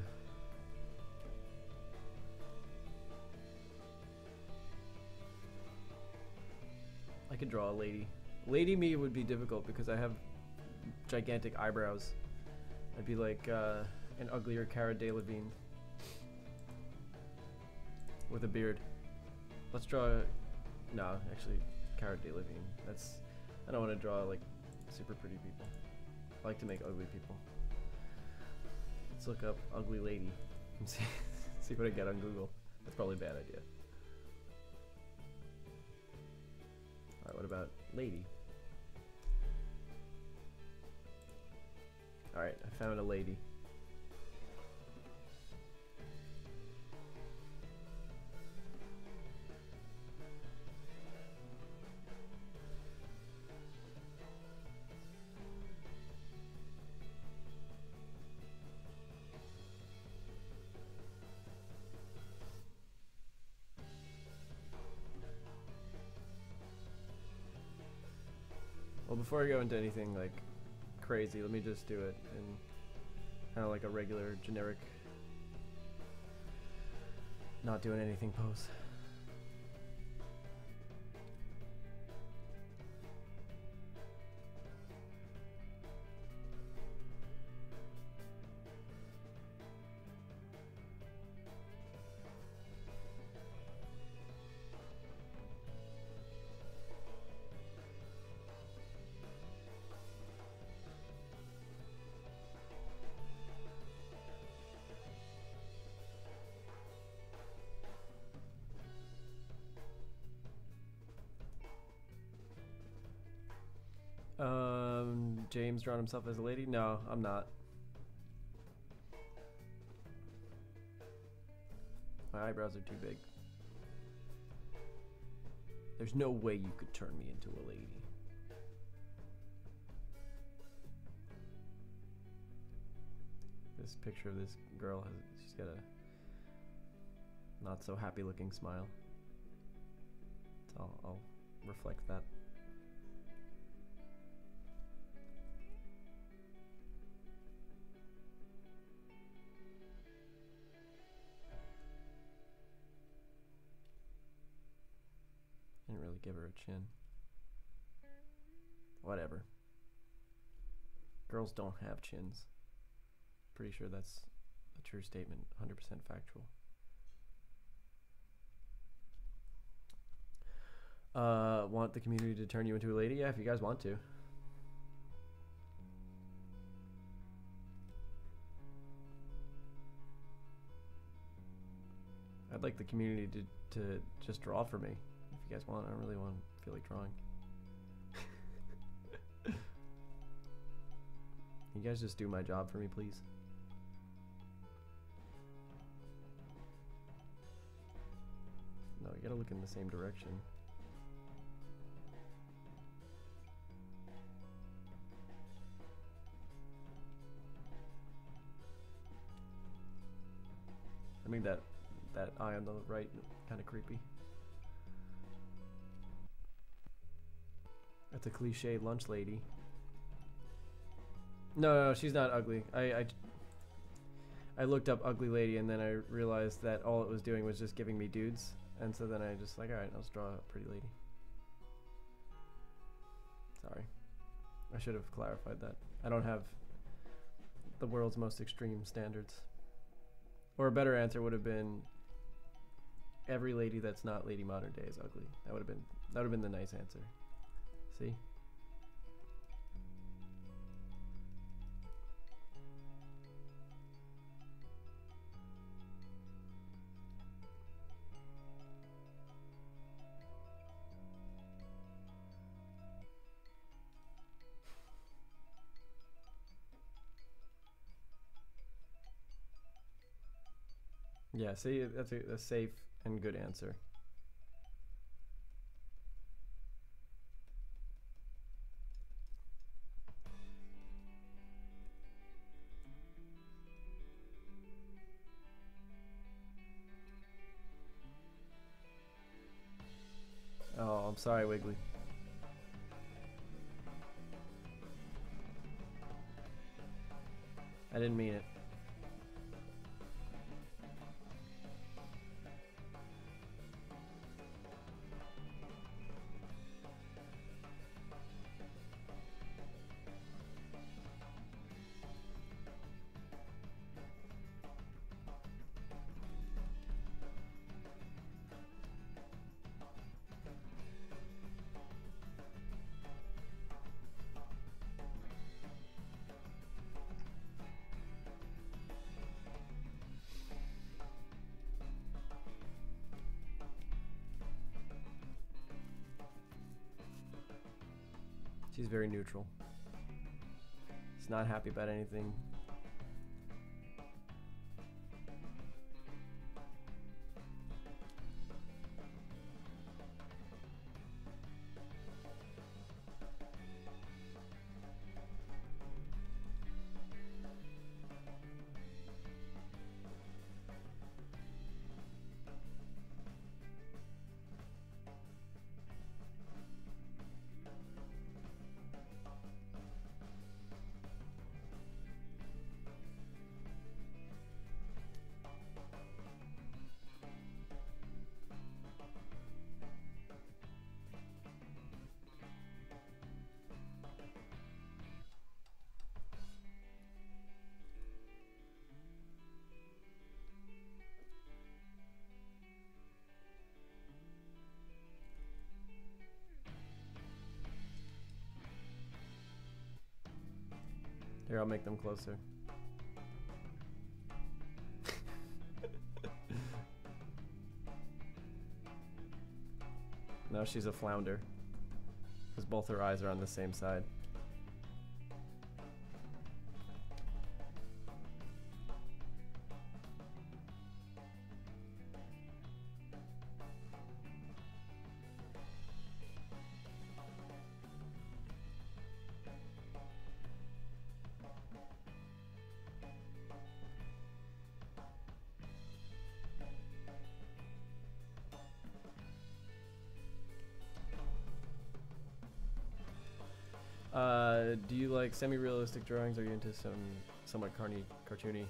could draw a lady. Lady me would be difficult because I have gigantic eyebrows. I'd be like an uglier Cara Delevingne with a beard. Let's draw. No, actually, Cara Delevingne. That's. I don't want to draw like super pretty people. I like to make ugly people. Let's look up ugly lady and see what I get on Google. That's probably a bad idea. All right, what about lady? All right, I found a lady. Well, before I go into anything like crazy, let me just do it in kind of like a regular, generic, not doing anything pose. James drawn himself as a lady? No, I'm not. My eyebrows are too big. There's no way you could turn me into a lady. This picture of this girl she's got a not so happy looking smile. So I'll reflect that. Didn't really give her a chin. Whatever. Girls don't have chins. Pretty sure that's a true statement, 100% factual. Want the community to turn you into a lady? Yeah, if you guys want to. I'd like the community to just draw for me. If you guys want, I don't really feel like drawing. You guys just do my job for me, please. No, you gotta look in the same direction. I mean that eye on the right, kind of creepy. That's a cliche lunch lady. No, she's not ugly. I looked up ugly lady and then I realized that all it was doing was just giving me dudes. And so then I just like, alright, let's draw a pretty lady. Sorry. I should have clarified that. I don't have the world's most extreme standards. Or a better answer would have been, every lady that's not Lady Modern Day is ugly. That would have been the nice answer. See? Yeah, see, that's a safe and good answer. Oh, I'm sorry, Wiggly. I didn't mean it. She's very neutral. She's not happy about anything. Here, I'll make them closer. Now she's a flounder, because both her eyes are on the same side. Do you like semi-realistic drawings, or are you into some somewhat cartoony?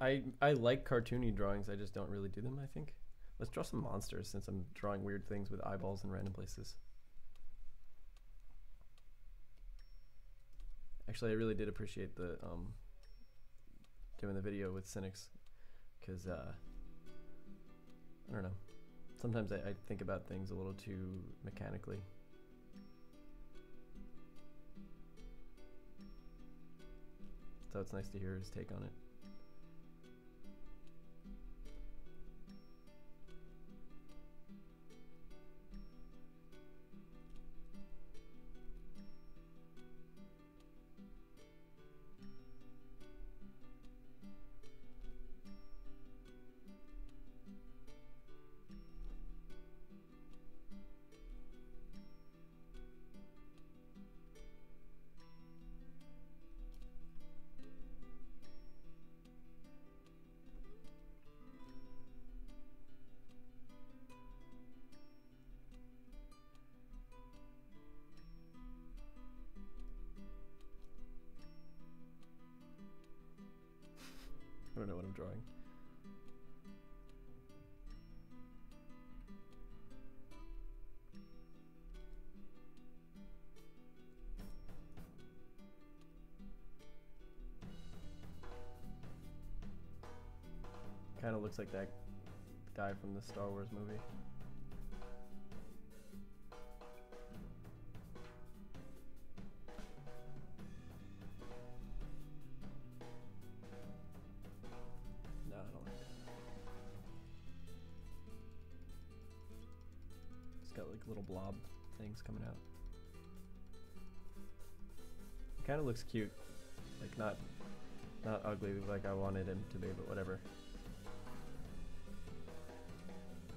I like cartoony drawings. I just don't really do them, I think. Let's draw some monsters, since I'm drawing weird things with eyeballs in random places. Actually, I really did appreciate the doing the video with Cynics, because I don't know. Sometimes I think about things a little too mechanically. So it's nice to hear his take on it. I don't know what I'm drawing. looks like that guy from the Star Wars movie. No, I don't like that. It's got like little blob things coming out. It kind of looks cute, like not ugly like I wanted him to be, but whatever.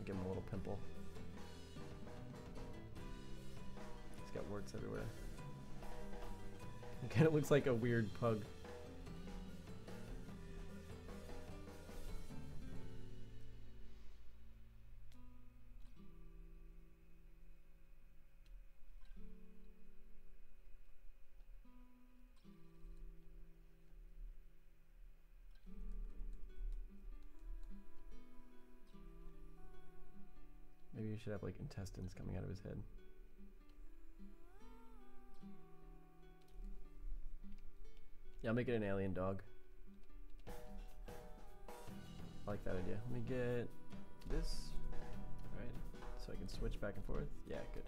Give him a little pimple. He's got warts everywhere. It kind of looks like a weird pug. Maybe you should have like intestines coming out of his head. Yeah, I'll make it an alien dog. I like that idea. Let me get this, right? So I can switch back and forth. Yeah, good.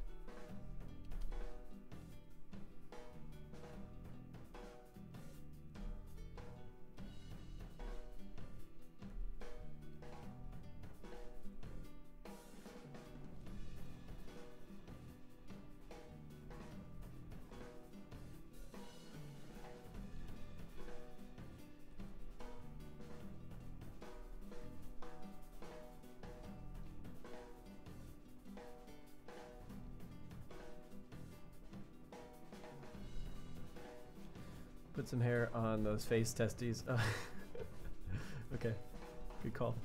Put some hair on those face testes. Okay, good call.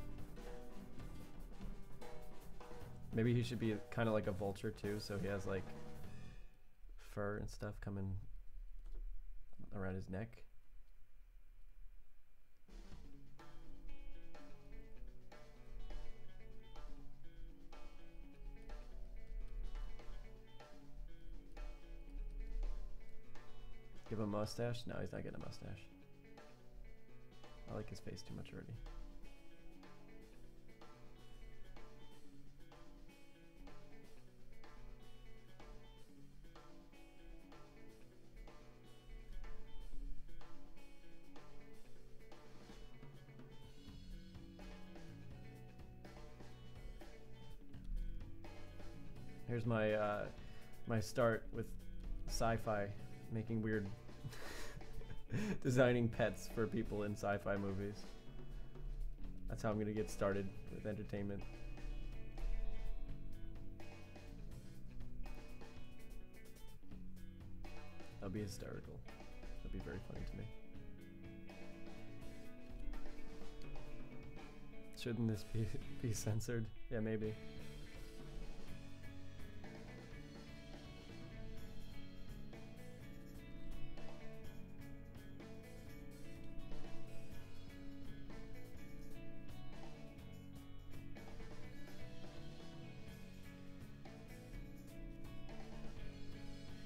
Maybe he should be kind of like a vulture too, so he has like fur and stuff coming around his neck. Give him a mustache? No, he's not getting a mustache. I like his face too much already. Here's my my start with sci-fi, making weird designing pets for people in sci-fi movies. That's how I'm gonna get started with entertainment. That'll be hysterical. That'll be very funny to me. Shouldn't this be censored? Yeah, maybe.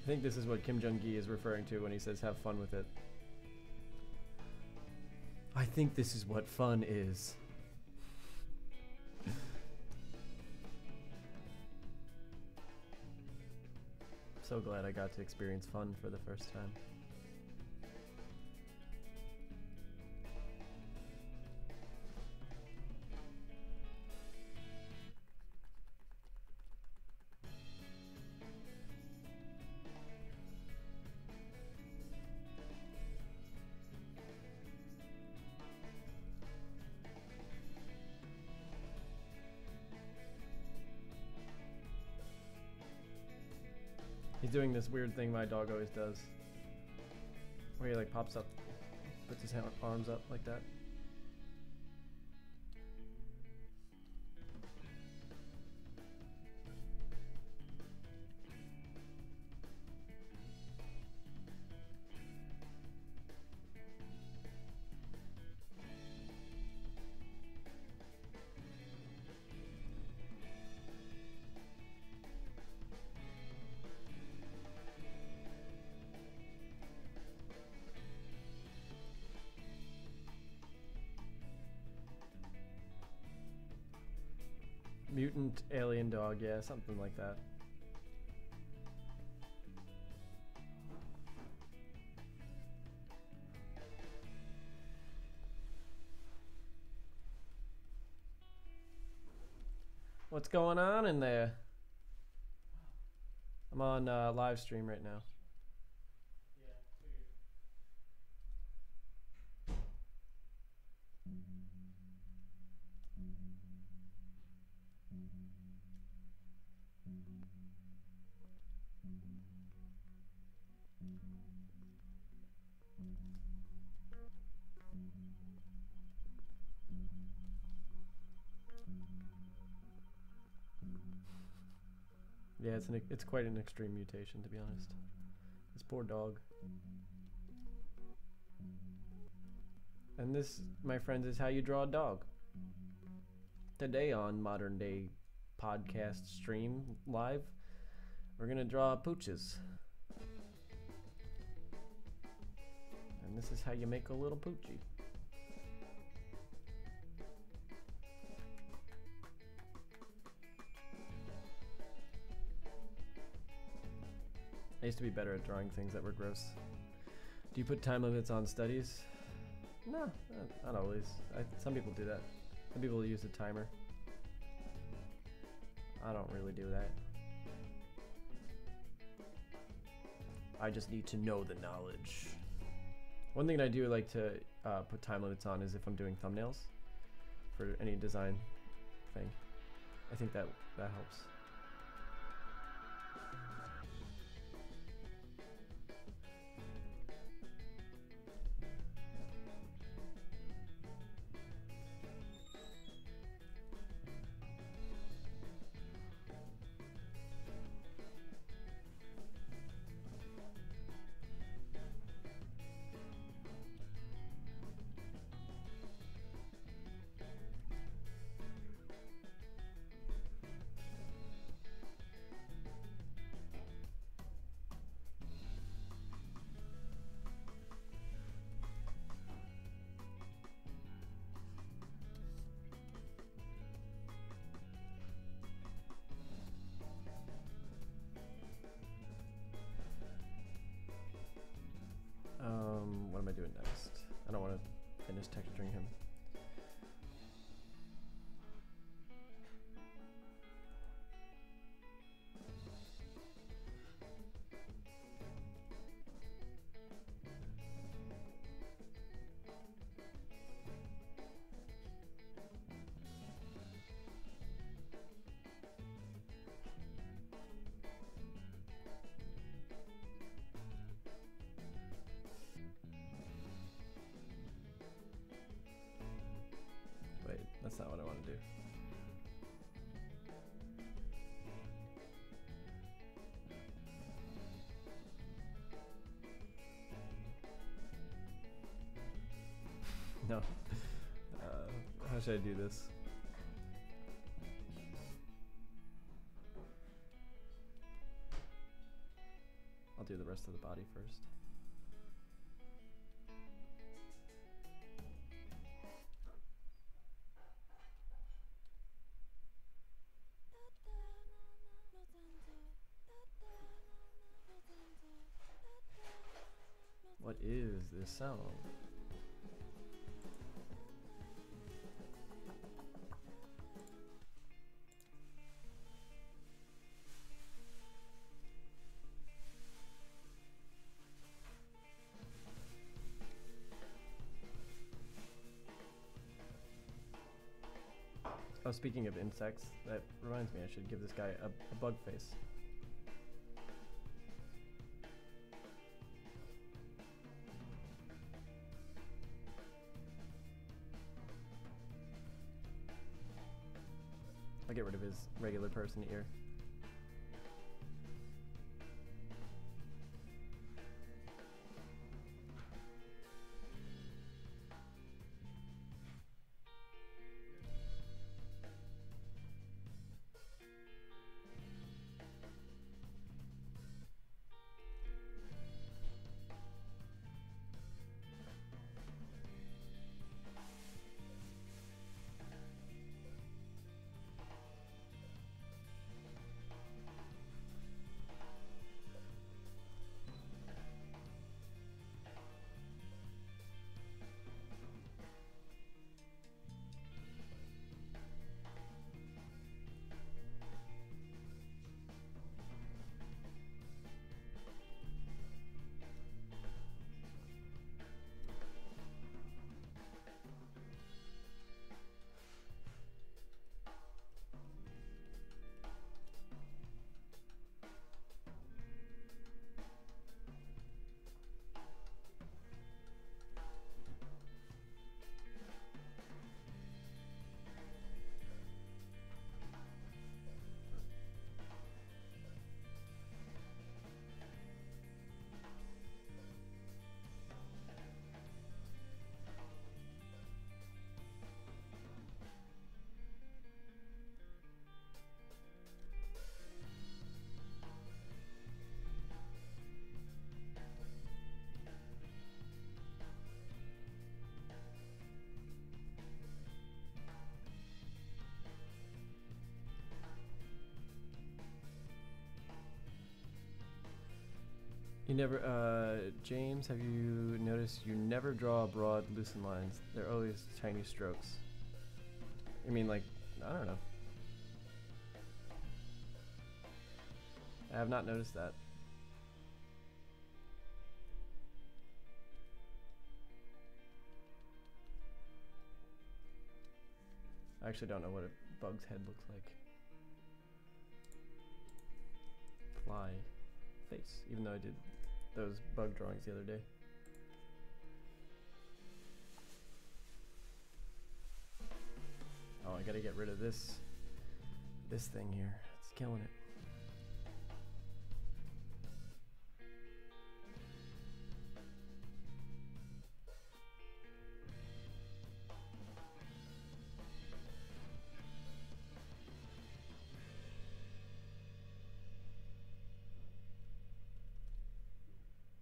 I think this is what Kim Jong-gi is referring to when he says have fun with it. I think this is what fun is. So glad I got to experience fun for the first time. He's doing this weird thing my dog always does, where he like pops up, puts his arms up like that. Mutant alien dog, yeah, something like that. What's going on in there? I'm on live stream right now. Yeah, it's quite an extreme mutation, to be honest. This poor dog. And this, my friends, is how you draw a dog. Today on Modern Day Podcast Stream Live, we're gonna draw pooches. And this is how you make a little poochie. I used to be better at drawing things that were gross. Do you put time limits on studies? No, not always. Some people do that. Some people use a timer. I don't really do that. I just need to know the knowledge. One thing I do like to put time limits on is if I'm doing thumbnails for any design thing. I think that helps. What am I doing next? I don't want to finish texturing him. Wait, that's not what I want to do. No. How should I do this? I'll do the rest of the body first. What is this sound? Oh, speaking of insects, that reminds me I should give this guy a bug face. I'll get rid of his regular person ear. You never, James, have you noticed you never draw broad, loosened lines? They're always tiny strokes. I mean, like, I don't know. I have not noticed that. I actually don't know what a bug's head looks like. Fly face, even though I did those bug drawings the other day. Oh, I gotta get rid of this thing here. It's killing it.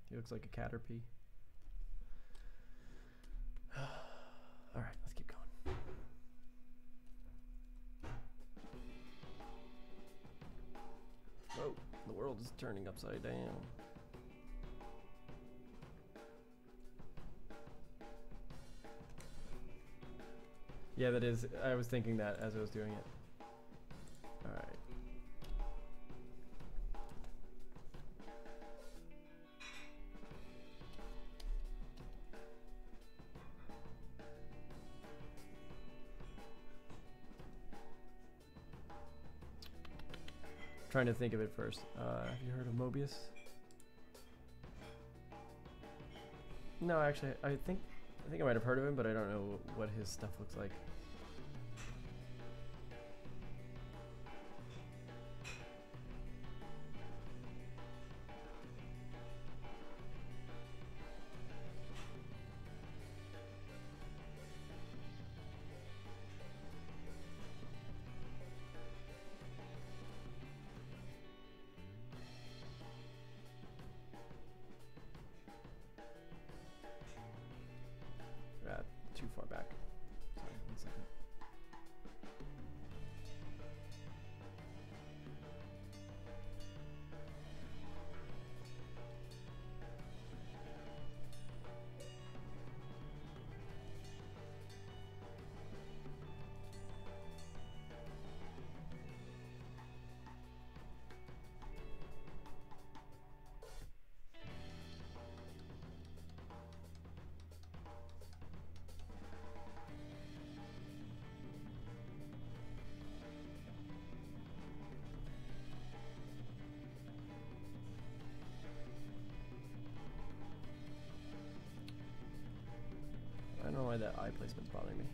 He looks like a caterpie. Alright, let's keep going. Whoa, the world is turning upside down. Yeah, that is, I was thinking that as I was doing it. Alright. Trying to think of it first. Have you heard of Mobius? No, actually, I think I might have heard of him, but I don't know what his stuff looks like. Too far back. Sorry, 1 second. I don't know why that eye placement's bothering me.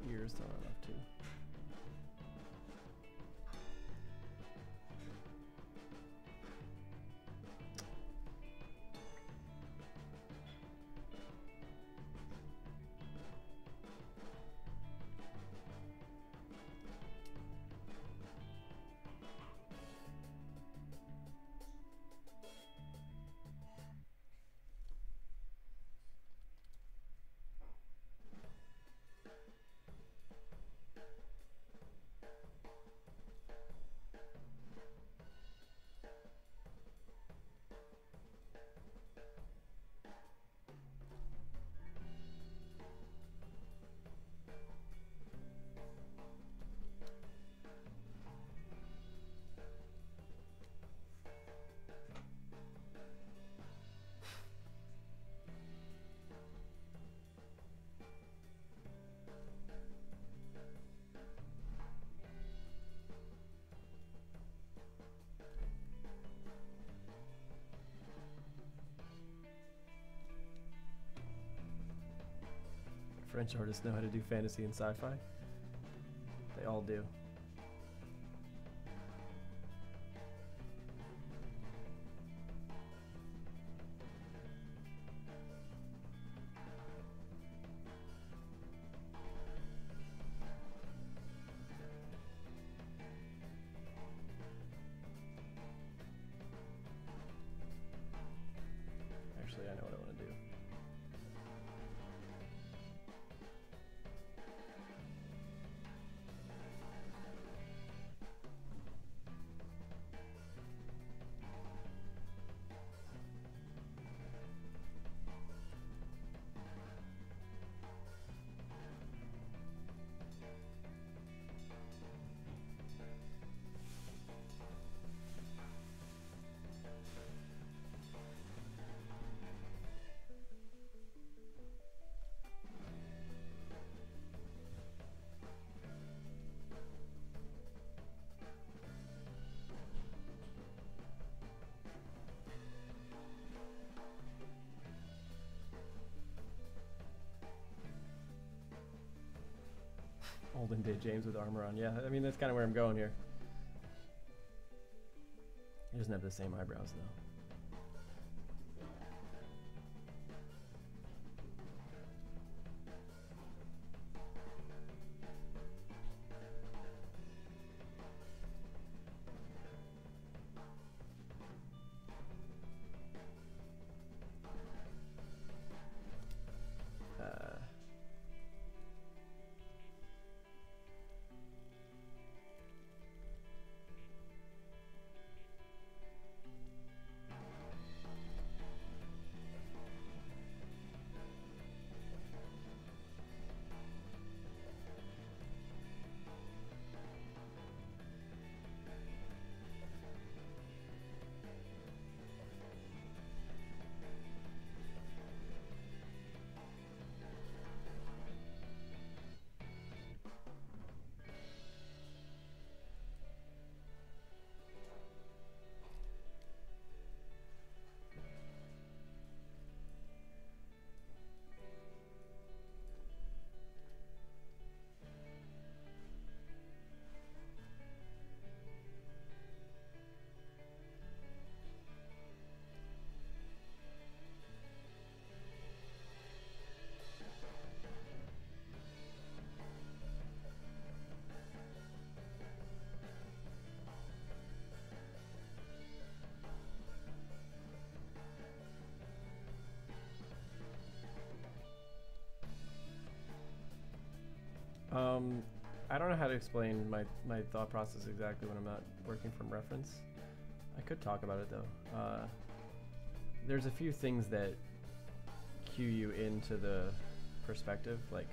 Ears don't have enough too. French artists know how to do fantasy and sci-fi. They all do. Olden day James with armor on. Yeah, I mean, that's kind of where I'm going here. He doesn't have the same eyebrows, though. I don't know how to explain my thought process exactly when I'm not working from reference. I could talk about it though. There's a few things that cue you into the perspective, like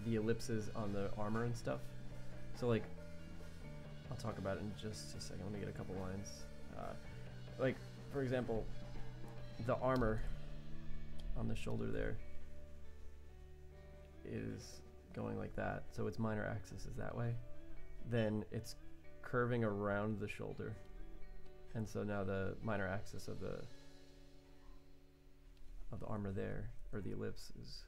the ellipses on the armor and stuff. So like, I'll talk about it in just a second. Let me get a couple lines. Like, for example, the armor on the shoulder there is going like that, so its minor axis is that way. Then it's curving around the shoulder, and so now the minor axis of the armor there, or the ellipse, is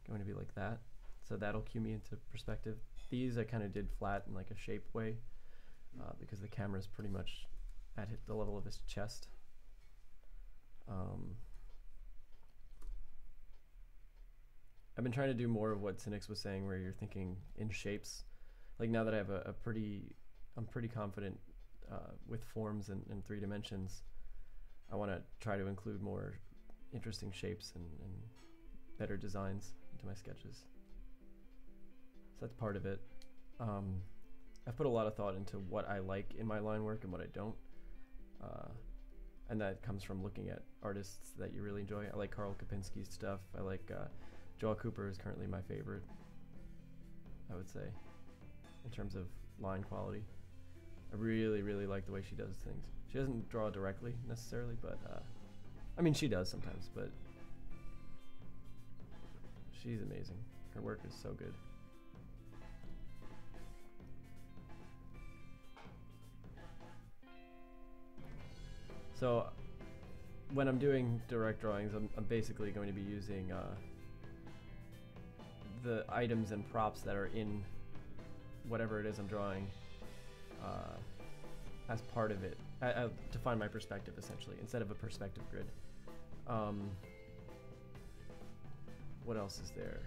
going to be like that. So that'll cue me into perspective. These I kind of did flat in like a shape way, because the camera is pretty much at the level of his chest. I've been trying to do more of what Cynics was saying, where you're thinking in shapes. Like now that I have I'm pretty confident with forms in 3 dimensions, I want to try to include more interesting shapes and better designs into my sketches. So that's part of it. I've put a lot of thought into what I like in my line work and what I don't. And that comes from looking at artists that you really enjoy. I like Karl Kopinski's stuff. I like Joel Cooper is currently my favorite, I would say, in terms of line quality. I really, really like the way she does things. She doesn't draw directly, necessarily, but, I mean, she does sometimes, but she's amazing. Her work is so good. So, when I'm doing direct drawings, I'm basically going to be using the items and props that are in whatever it is I'm drawing as part of it, to find my perspective, essentially, instead of a perspective grid. What else is there?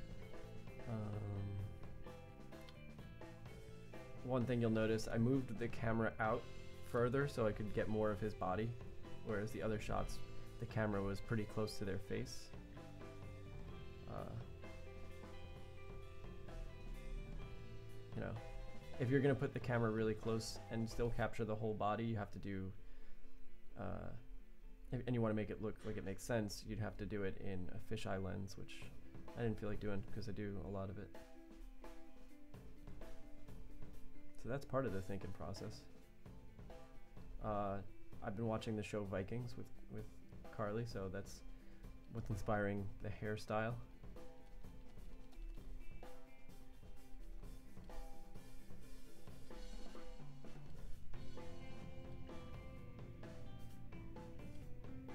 One thing you'll notice, I moved the camera out further so I could get more of his body, whereas the other shots, the camera was pretty close to their face. You know, if you're gonna put the camera really close and still capture the whole body, you have to do, and you want to make it look like it makes sense, you'd have to do it in a fisheye lens, which I didn't feel like doing because I do a lot of it. So that's part of the thinking process. I've been watching the show Vikings with Carly, so that's what's inspiring the hairstyle.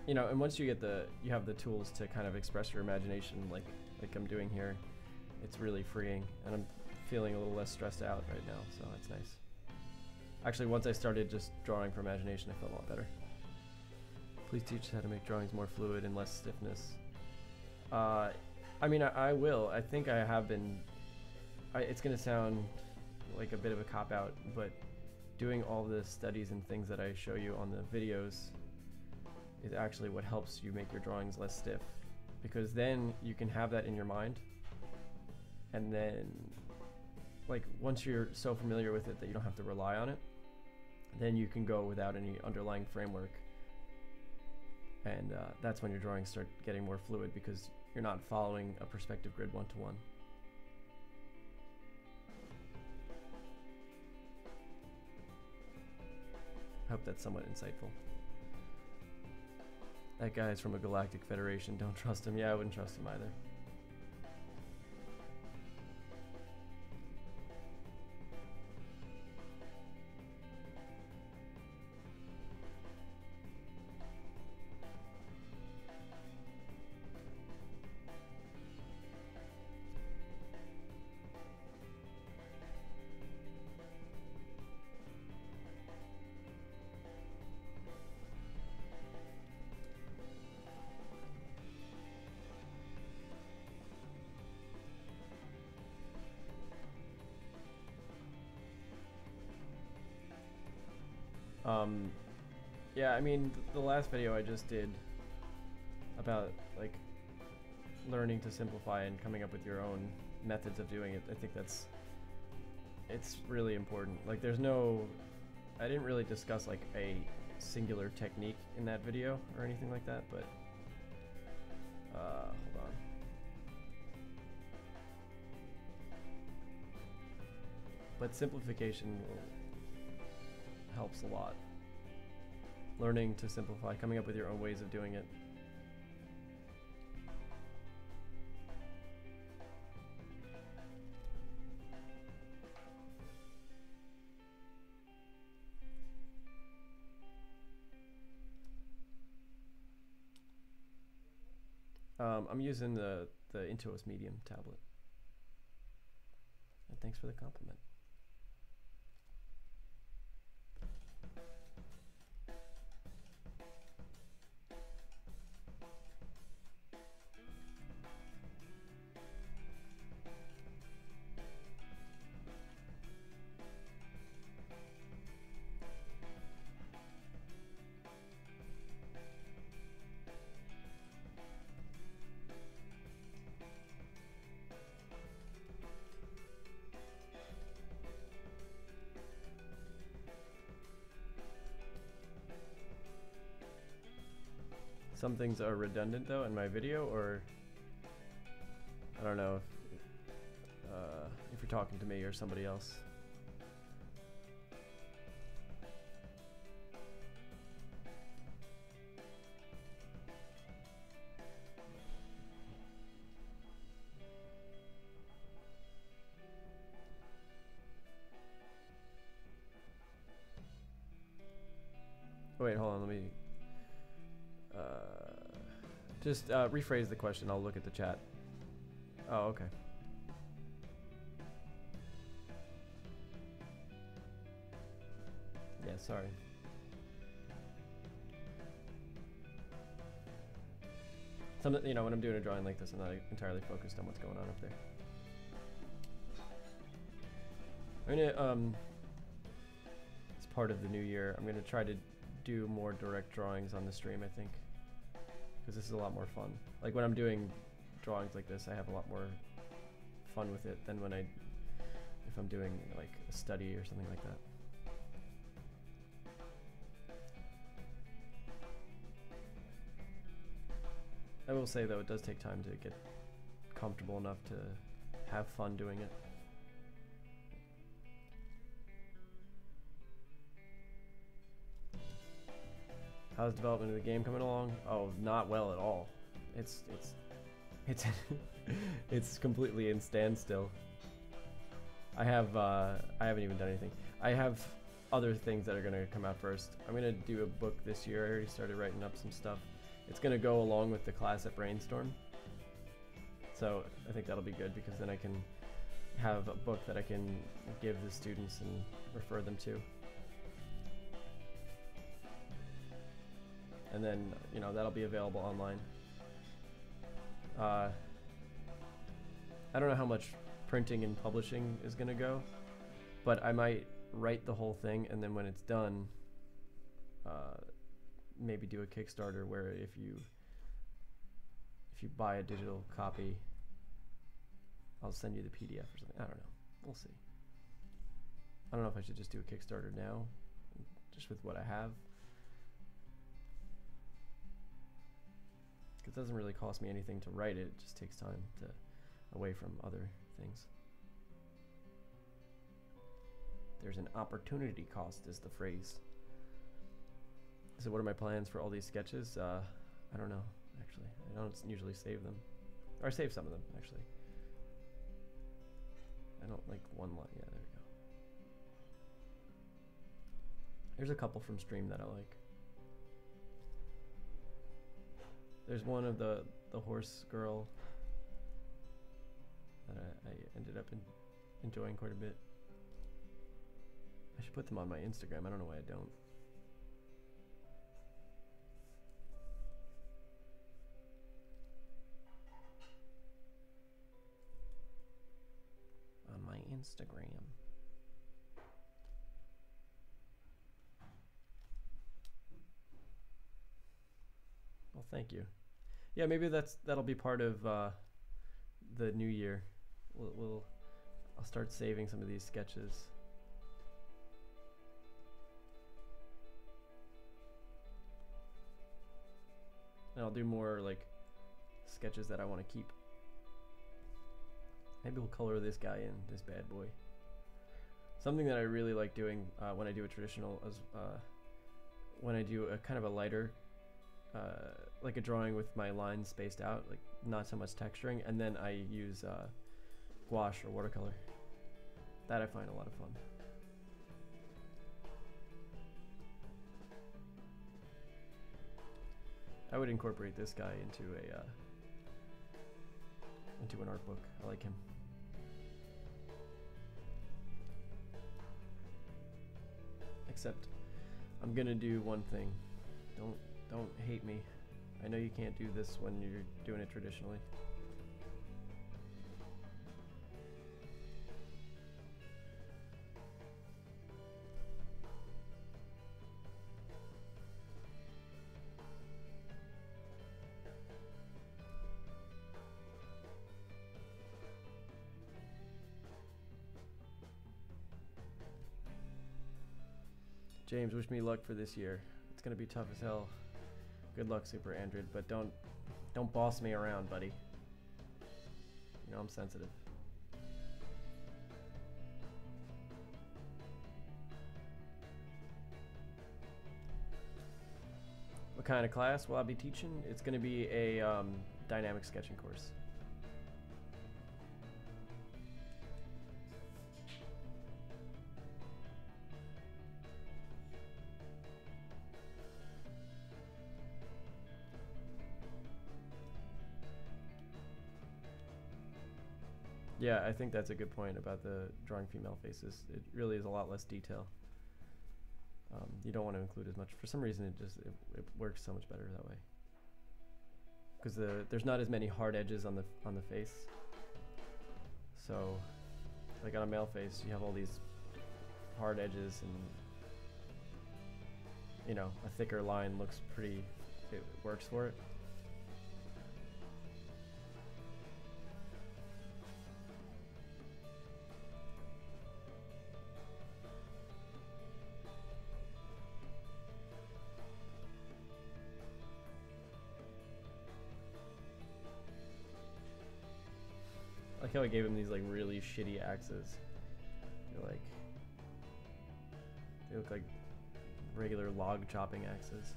You know, and once you get you have the tools to kind of express your imagination, like I'm doing here, it's really freeing, and I'm feeling a little less stressed out right now, so that's nice. Actually, once I started just drawing for imagination, I felt a lot better. Please teach us how to make drawings more fluid and less stiffness. I mean, I will. I think I have been. It's going to sound like a bit of a cop-out, but doing all the studies and things that I show you on the videos is actually what helps you make your drawings less stiff. Because then you can have that in your mind, and then, like, once you're so familiar with it that you don't have to rely on it, then you can go without any underlying framework. And that's when your drawings start getting more fluid, because you're not following a perspective grid one-to-one. I hope that's somewhat insightful. That guy's from a galactic federation. Don't trust him. Yeah, I wouldn't trust him either. Yeah, I mean, the last video I just did about, like, learning to simplify and coming up with your own methods of doing it, I think it's really important. Like, I didn't really discuss, like, a singular technique in that video or anything like that, but, hold on. But simplification helps a lot. Learning to simplify, coming up with your own ways of doing it. I'm using the Intuos Medium tablet. And thanks for the compliment. Some things are redundant though in my video, or I don't know if you're talking to me or somebody else. Wait, hold on, let me just rephrase the question. I'll look at the chat. Oh, okay. Yeah, sorry. You know, when I'm doing a drawing like this, I'm not entirely focused on what's going on up there. I'm gonna, as part of the new year, I'm gonna try to do more direct drawings on the stream, I think. Because this is a lot more fun. Like when I'm doing drawings like this, I have a lot more fun with it than if I'm doing like a study or something like that. I will say though, it does take time to get comfortable enough to have fun doing it. How's development of the game coming along? Oh, not well at all. It's it's completely in standstill. I haven't even done anything. I have other things that are gonna come out first. I'm gonna do a book this year. I already started writing up some stuff. It's gonna go along with the class at Brainstorm. So I think that'll be good because then I can have a book that I can give the students and refer them to. And then, you know, that'll be available online. I don't know how much printing and publishing is going to go, but I might write the whole thing, and then when it's done, maybe do a Kickstarter where if you buy a digital copy, I'll send you the PDF or something. I don't know. We'll see. I don't know if I should just do a Kickstarter now, just with what I have. It doesn't really cost me anything to write it. It just takes time away from other things. There's an opportunity cost is the phrase. So what are my plans for all these sketches? I don't know, actually. I don't usually save them. Or I save some of them, actually. I don't like one line. Yeah, there we go. There's a couple from stream that I like. There's one of the horse girl that I ended up enjoying quite a bit. I should put them on my Instagram. I don't know why I don't. On my Instagram. Well, thank you. Yeah, maybe that'll be part of the new year. I'll start saving some of these sketches. And I'll do more like sketches that I want to keep. Maybe we'll color this guy in, this bad boy. Something that I really like doing when I do a traditional is when I do a kind of a lighter, like a drawing with my lines spaced out, like not so much texturing, and then I use gouache or watercolor. That I find a lot of fun. I would incorporate this guy into an art book. I like him. Except I'm gonna do one thing. Don't hate me. I know you can't do this when you're doing it traditionally. James, wish me luck for this year. It's gonna be tough as hell. Good luck, Super Android, but don't boss me around, buddy. You know I'm sensitive. What kind of class will I be teaching? It's gonna be a dynamic sketching course. Yeah, I think that's a good point about the drawing female faces. It really is a lot less detail. You don't want to include as much. For some reason, it works so much better that way. Because there's not as many hard edges on the face. So, like on a male face, you have all these hard edges, and you know, a thicker line looks pretty. It works for it. I like how I gave him these like really shitty axes. They look like regular log chopping axes.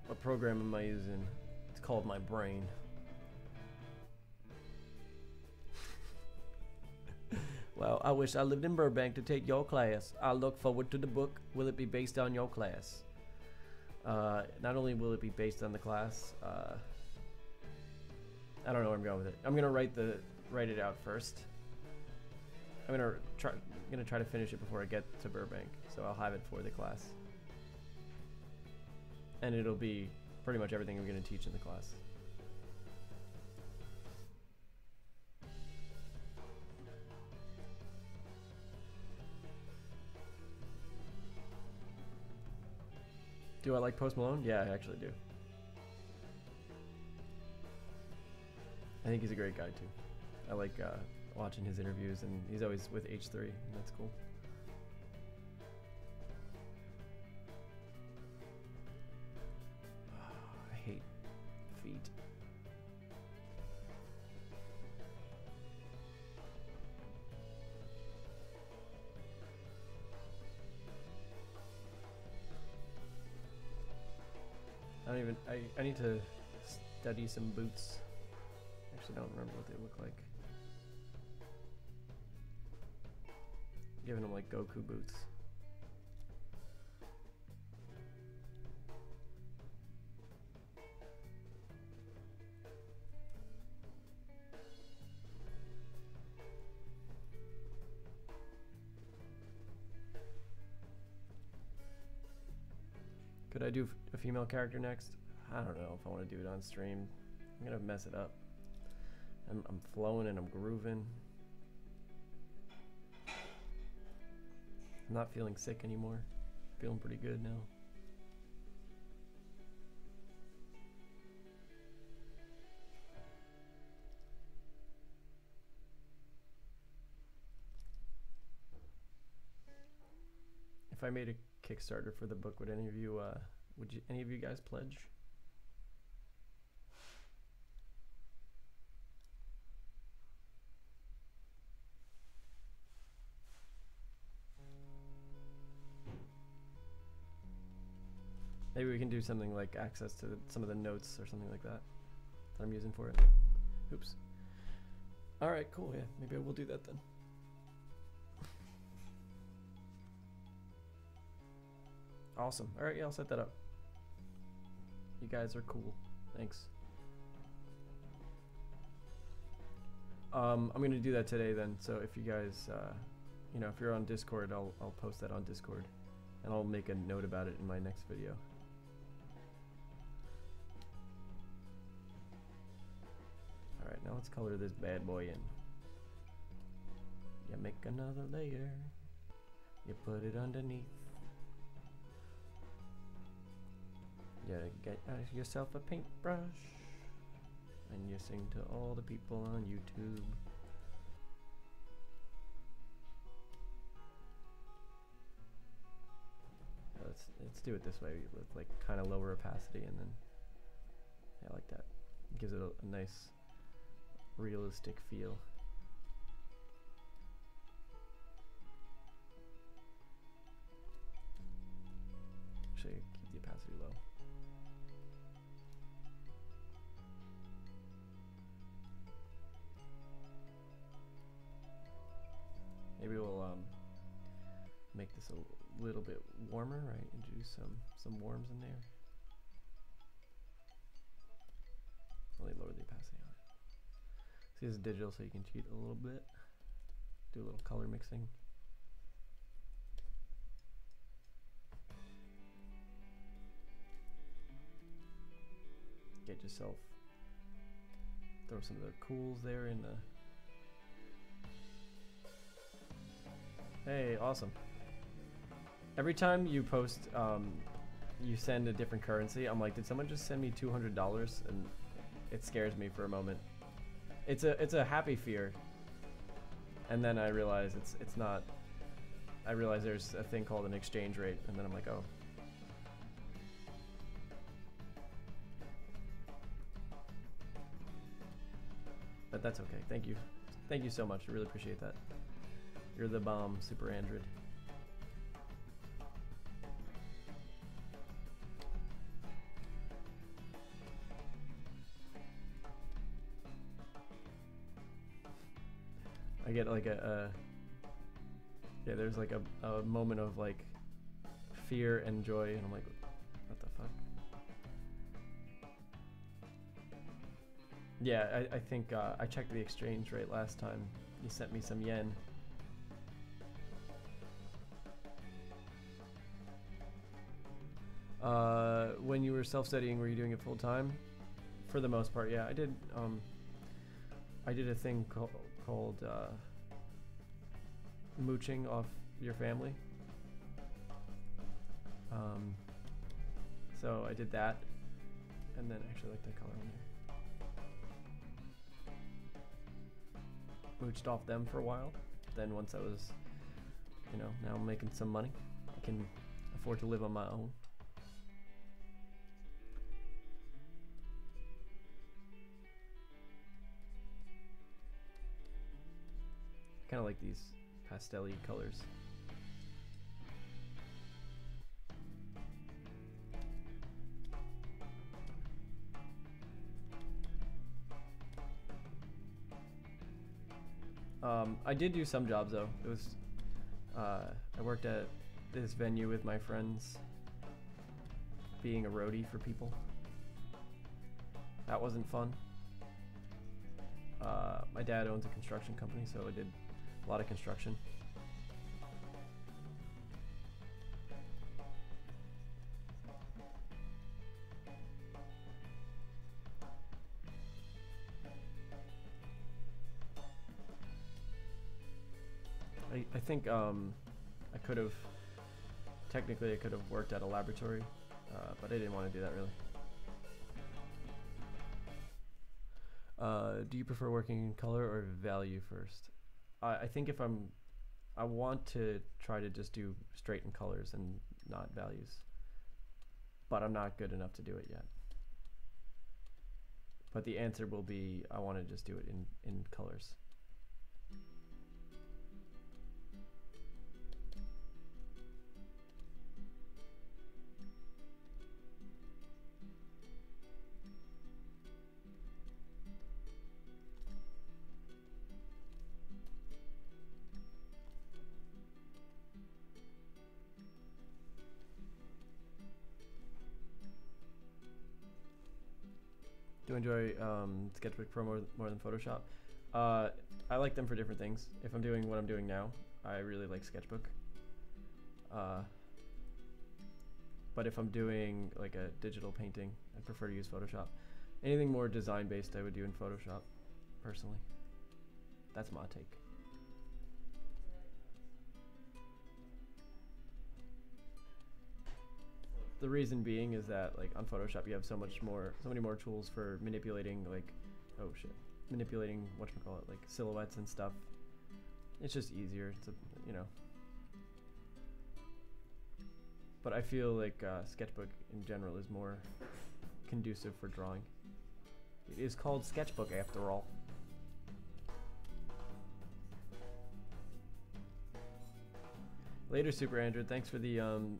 What program am I using? It's called my brain. I wish I lived in Burbank to take your class. I look forward to the book. Will it be based on your class? Not only will it be based on the class, I don't know where I'm going with it. I'm gonna write it out first. I'm gonna try to finish it before I get to Burbank, so I'll have it for the class. And it'll be pretty much everything I'm gonna teach in the class. Do I like Post Malone? Yeah, I actually do. I think he's a great guy too. I like watching his interviews, and he's always with H3, and that's cool. I hate feet. I need to study some boots. Actually, I don't remember what they look like. Giving them like Goku boots. Could I do a female character next? I don't know if I want to do it on stream. I'm gonna mess it up. I'm flowing and I'm grooving. I'm not feeling sick anymore. Feeling pretty good now. If I made a Kickstarter for the book, would any of you guys pledge? Maybe we can do something like access to some of the notes or something like that I'm using for it. Oops. Alright, cool, yeah. Maybe I will do that then. Awesome. Alright, yeah, I'll set that up. You guys are cool. Thanks. I'm gonna do that today then, so if you guys, you know, if you're on Discord, I'll post that on Discord. And I'll make a note about it in my next video. Alright, now let's color this bad boy in. You make another layer. You put it underneath. You get yourself a paintbrush. And you sing to all the people on YouTube. Let's do it this way with like kind of lower opacity, and then yeah, I like that. It gives it a nice realistic feel. Actually, keep the opacity low. Maybe we'll make this a little bit warmer, right? Introduce some warms in there. Really lower the opacity on it. See, this is digital, so you can cheat a little bit. Do a little color mixing. Get yourself, throw some of the cools there in the. Hey, awesome. Every time you post, you send a different currency, I'm like, did someone just send me $200? And it scares me for a moment. It's a happy fear. And then I realize it's not. I realize there's a thing called an exchange rate, and then I'm like, oh. But that's okay. Thank you. Thank you so much. I really appreciate that. You're the bomb, Super Android. I get like a Yeah, there's like a moment of like fear and joy, and I'm like, what the fuck? Yeah, I think I checked the exchange rate last time. He sent me some yen. When you were self-studying, were you doing it full time? For the most part, yeah. I did a thing called mooching off your family. So I did that, and then actually like that color on there. Mooched off them for a while. Then once I was, you know, now I'm making some money, I can afford to live on my own. Kind of like these pastel-y colors. I did do some jobs though. It was I worked at this venue with my friends, being a roadie for people. That wasn't fun. My dad owns a construction company, so I did a lot of construction. I think I could have, technically I could have worked at a laboratory, but I didn't want to do that really. Do you prefer working in color or value first? I think if I want to try to just do straight in colors and not values, but I'm not good enough to do it yet. But the answer will be I want to just do it in colors. Do you enjoy Sketchbook Pro more than Photoshop? I like them for different things. If I'm doing what I'm doing now, I really like Sketchbook. But if I'm doing like a digital painting, I prefer to use Photoshop. Anything more design based I would do in Photoshop, personally. That's my take. The reason being is that like on Photoshop you have so many more tools for manipulating like, oh shit, manipulating whatchamacallit, like silhouettes and stuff. It's just easier to, you know. But I feel like Sketchbook in general is more conducive for drawing. It is called Sketchbook after all. Later, Super Andrew. Thanks for the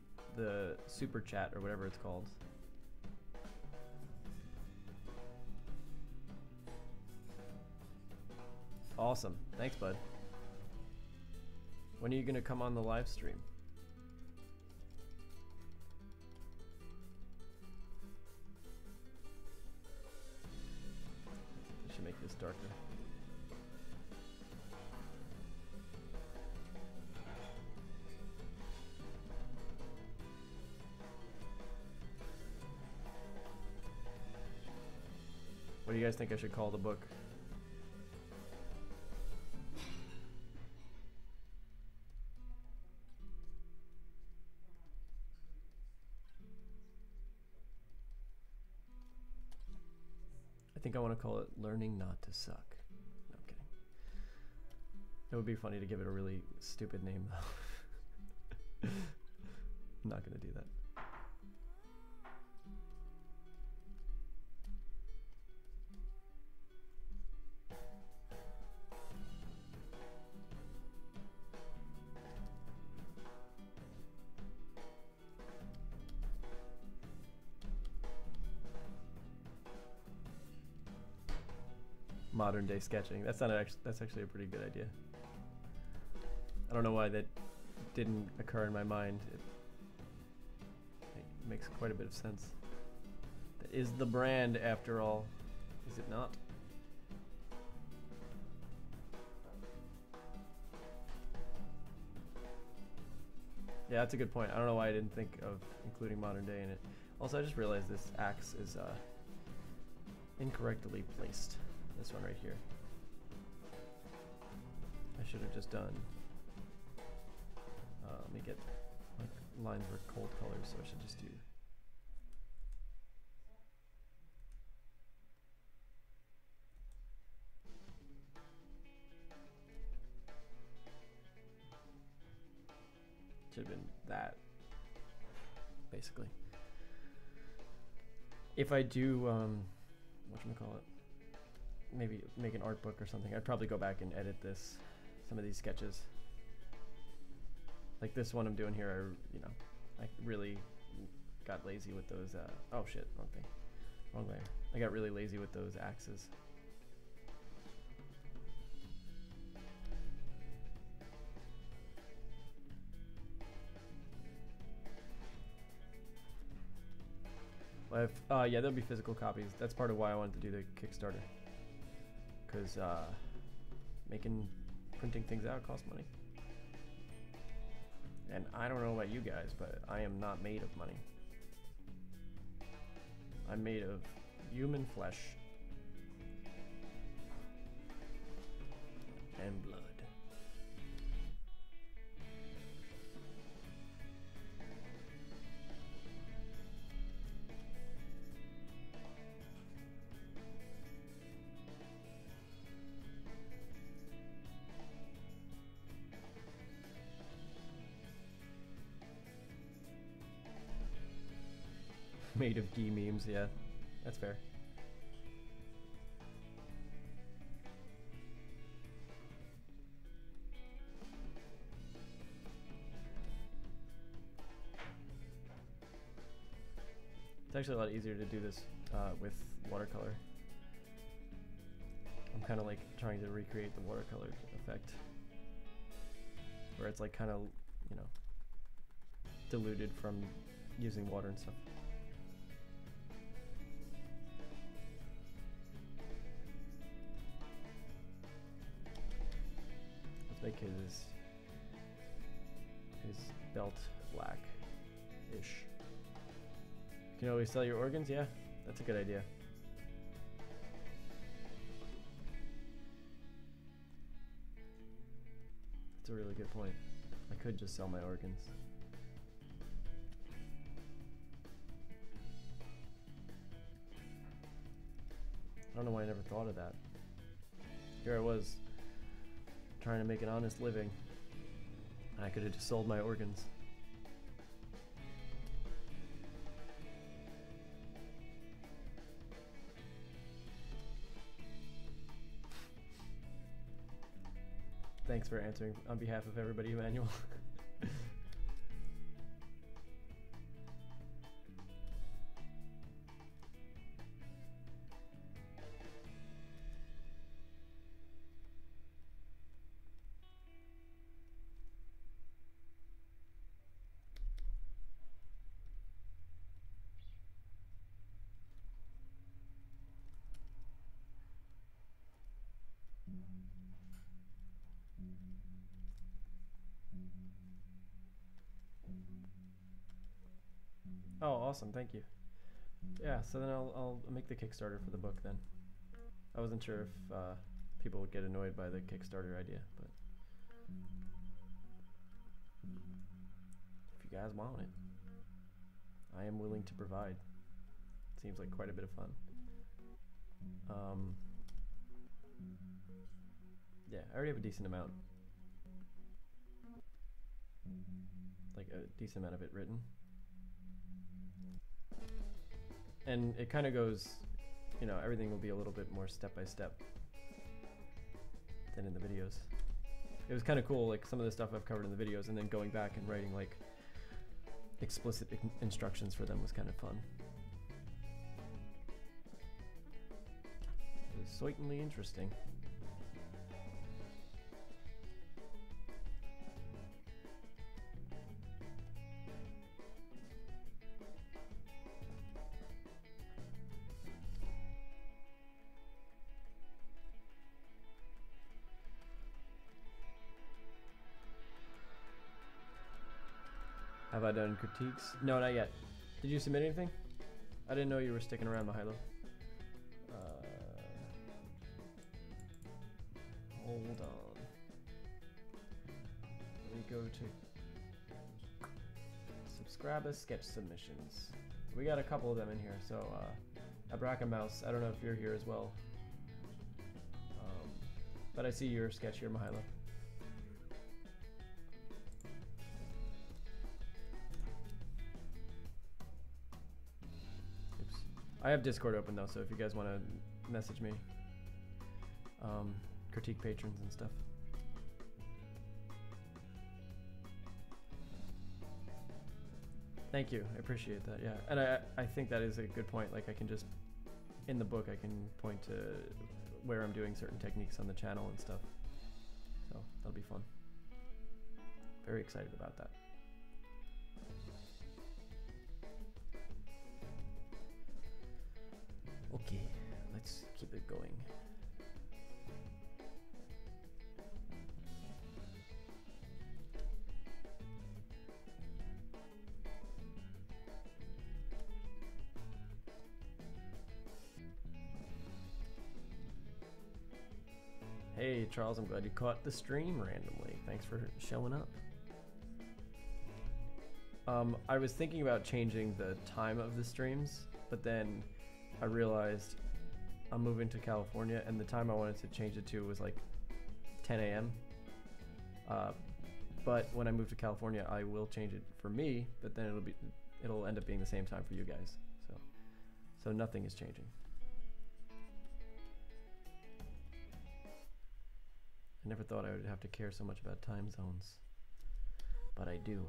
super chat or whatever it's called. Awesome. Thanks, bud. When are you gonna come on the live stream? I should make this darker. What do you guys think I should call the book? I think I want to call it Learning Not to Suck. No, I'm kidding. It would be funny to give it a really stupid name though. I'm not going to do that. Modern day sketching. That's actually a pretty good idea. I don't know why that didn't occur in my mind. It makes quite a bit of sense. That is the brand after all, is it not? Yeah, that's a good point. I don't know why I didn't think of including modern day in it. Also, I just realized this axe is incorrectly placed. This one right here. I should have just done. Let me get like lines were cold colors, so I should just do. Should have been that, basically. If I do, whatchamacallit, maybe make an art book or something, I'd probably go back and edit some of these sketches. Like this one I'm doing here, I really got lazy with those, oh shit, wrong thing, wrong layer. I got really lazy with those axes. Yeah, there'll be physical copies. That's part of why I wanted to do the Kickstarter. Because printing things out costs money. And I don't know about you guys, but I am not made of money. I'm made of human flesh and blood. Made of ghee memes, yeah, that's fair. It's actually a lot easier to do this with watercolor. I'm kind of like trying to recreate the watercolor effect, where it's like kind of, diluted from using water and stuff. Make his belt black-ish. You can always sell your organs? Yeah, that's a good idea. That's a really good point. I could just sell my organs. I don't know why I never thought of that. Here I was, trying to make an honest living. I could have just sold my organs. Thanks for answering on behalf of everybody, Emmanuel. Oh, awesome, thank you. Yeah, so then I'll make the Kickstarter for the book then. I wasn't sure if people would get annoyed by the Kickstarter idea, but if you guys want it, I am willing to provide. Seems like quite a bit of fun. Yeah, I already have a decent amount. Like a decent amount of it written. And it kind of goes, everything will be a little bit more step by step than in the videos. It was kind of cool, like some of the stuff I've covered in the videos, and then going back and writing like explicit instructions for them was kind of fun. It was certainly interesting. Have I done critiques? No, not yet. Did you submit anything? I didn't know you were sticking around, Mahilo. Hold on. Let me go to subscribe as sketch submissions. We got a couple of them in here, so Abraka Mouse, I don't know if you're here as well. But I see your sketch here, Mahilo. Oops. I have Discord open though, so if you guys want to message me, critique patrons and stuff. Thank you, I appreciate that, yeah. And I think that is a good point, like I can just, in the book I can point to where I'm doing certain techniques on the channel and stuff. So that'll be fun. Very excited about that. Okay, let's keep it going. Hey Charles, I'm glad you caught the stream randomly. Thanks for showing up. I was thinking about changing the time of the streams, but then I realized I'm moving to California and the time I wanted to change it to was like 10 a.m. But when I move to California, I will change it for me, but then it'll end up being the same time for you guys. So nothing is changing. I never thought I would have to care so much about time zones, but I do.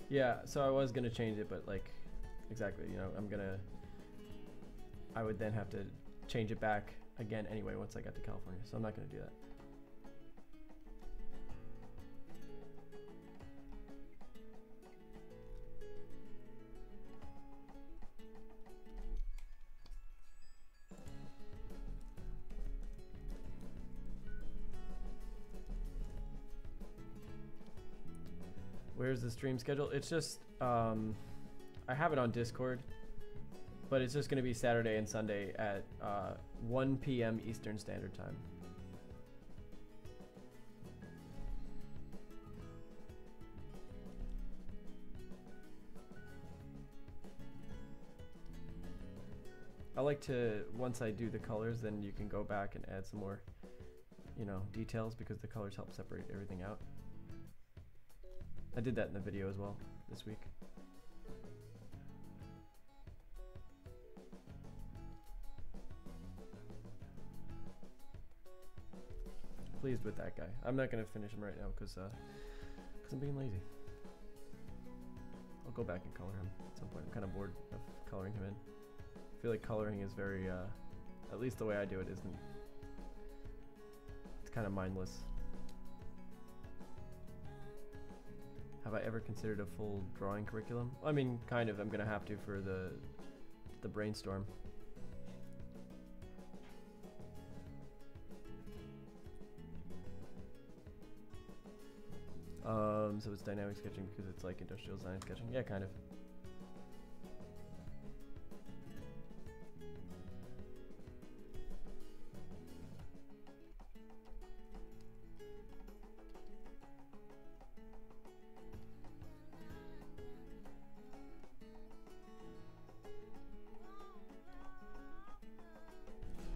Yeah, so I was gonna change it, but like, exactly, you know, I would then have to change it back again anyway once I got to California, so I'm not going to do that. Where's the stream schedule? It's just, I have it on Discord. But it's just going to be Saturday and Sunday at 1 p.m. Eastern Standard Time. I like to, once I do the colors, then you can go back and add some more, you know, details because the colors help separate everything out. I did that in the video as well this week. Pleased with that guy. I'm not gonna finish him right now because I'm being lazy. I'll go back and color him at some point. I'm kind of bored of coloring him in. I feel like coloring is very, at least the way I do it isn't. It's kind of mindless. Have I ever considered a full drawing curriculum? I mean, kind of. I'm gonna have to for the brainstorm. So it's dynamic sketching because it's like industrial design sketching. Yeah, kind of.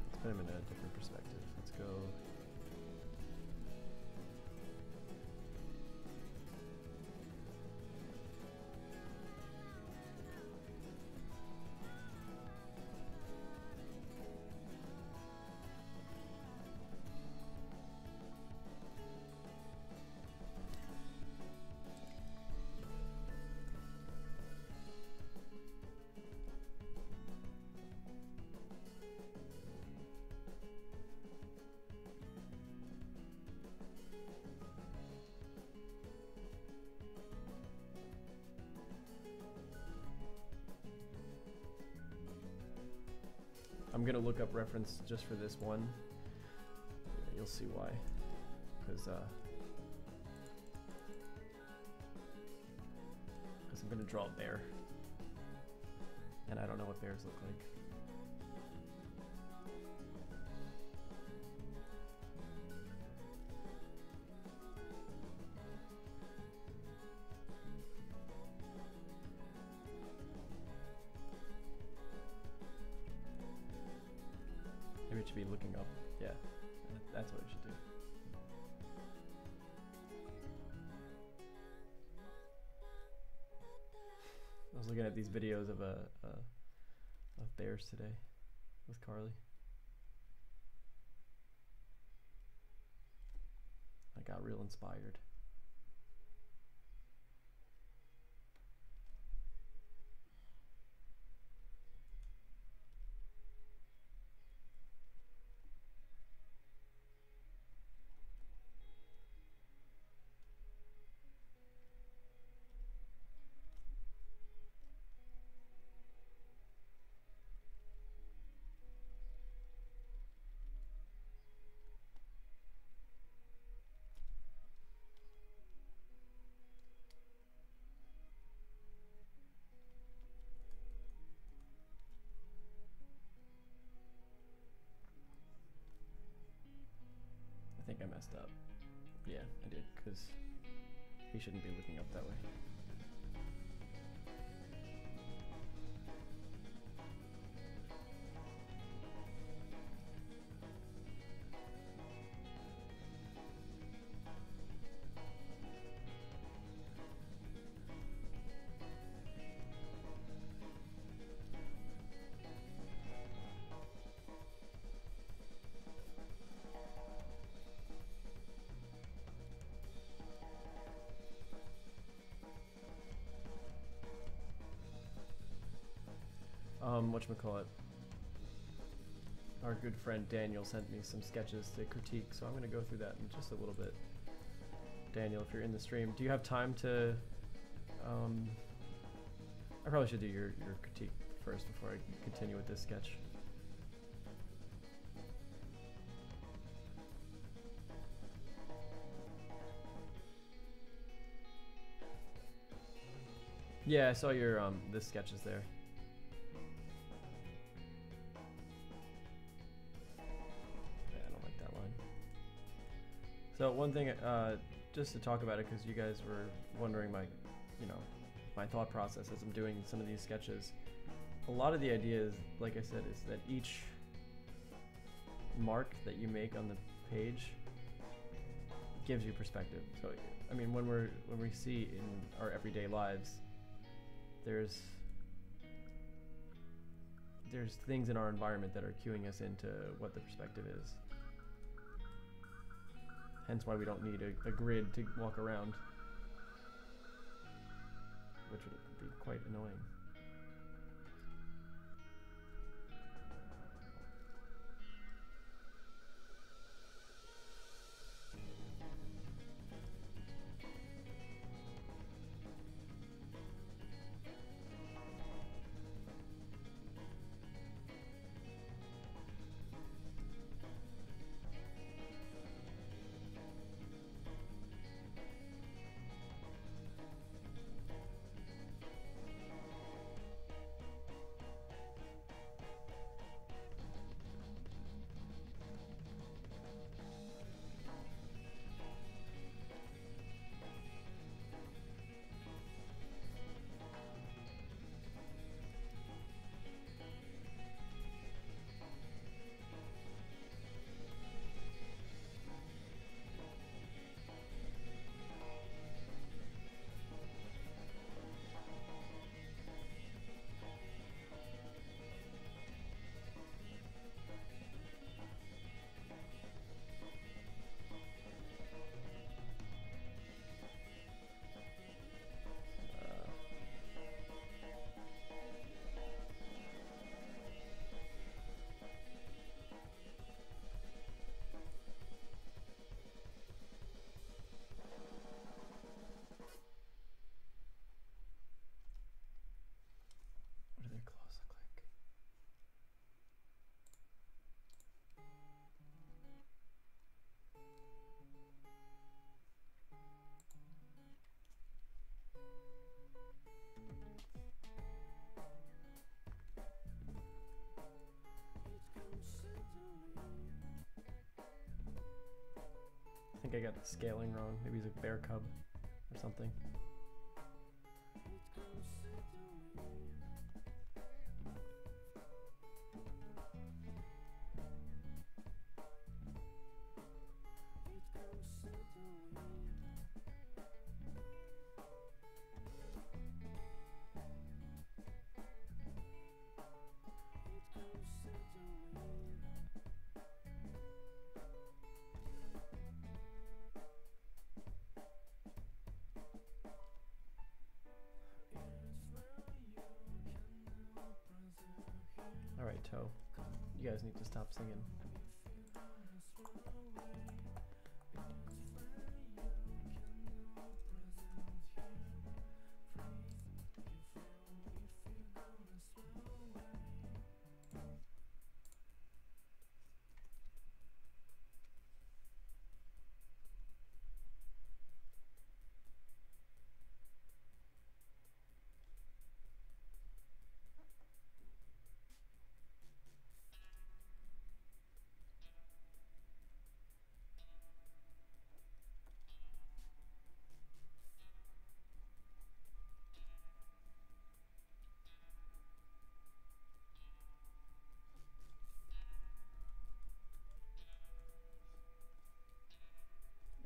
Let's put him in a different perspective. Let's go. gonna look up reference just for this one. Yeah, you'll see why. Because I'm gonna draw a bear, and I don't know what bears look like. Maybe it should be looking up. Yeah, that's what it should do. I was looking at these videos of bears today with Carly. I got real inspired. I think I messed up. Yeah, I did, because he shouldn't be looking up that way. Whatchamacallit, our good friend Daniel sent me some sketches to critique, so I'm going to go through that in just a little bit. Daniel, if you're in the stream, do you have time to... I probably should do your critique first before I continue with this sketch. Yeah, I saw your this sketch is there. So one thing, just to talk about it, because you guys were wondering my thought process as I'm doing some of these sketches. A lot of the ideas, like I said, is that each mark that you make on the page gives you perspective. So, I mean, when we see in our everyday lives, there's things in our environment that are cueing us into what the perspective is. Hence why we don't need a grid to walk around, which would be quite annoying. I think I got the scaling wrong. Maybe he's a bear cub or something. All right, Toe. You guys need to stop singing.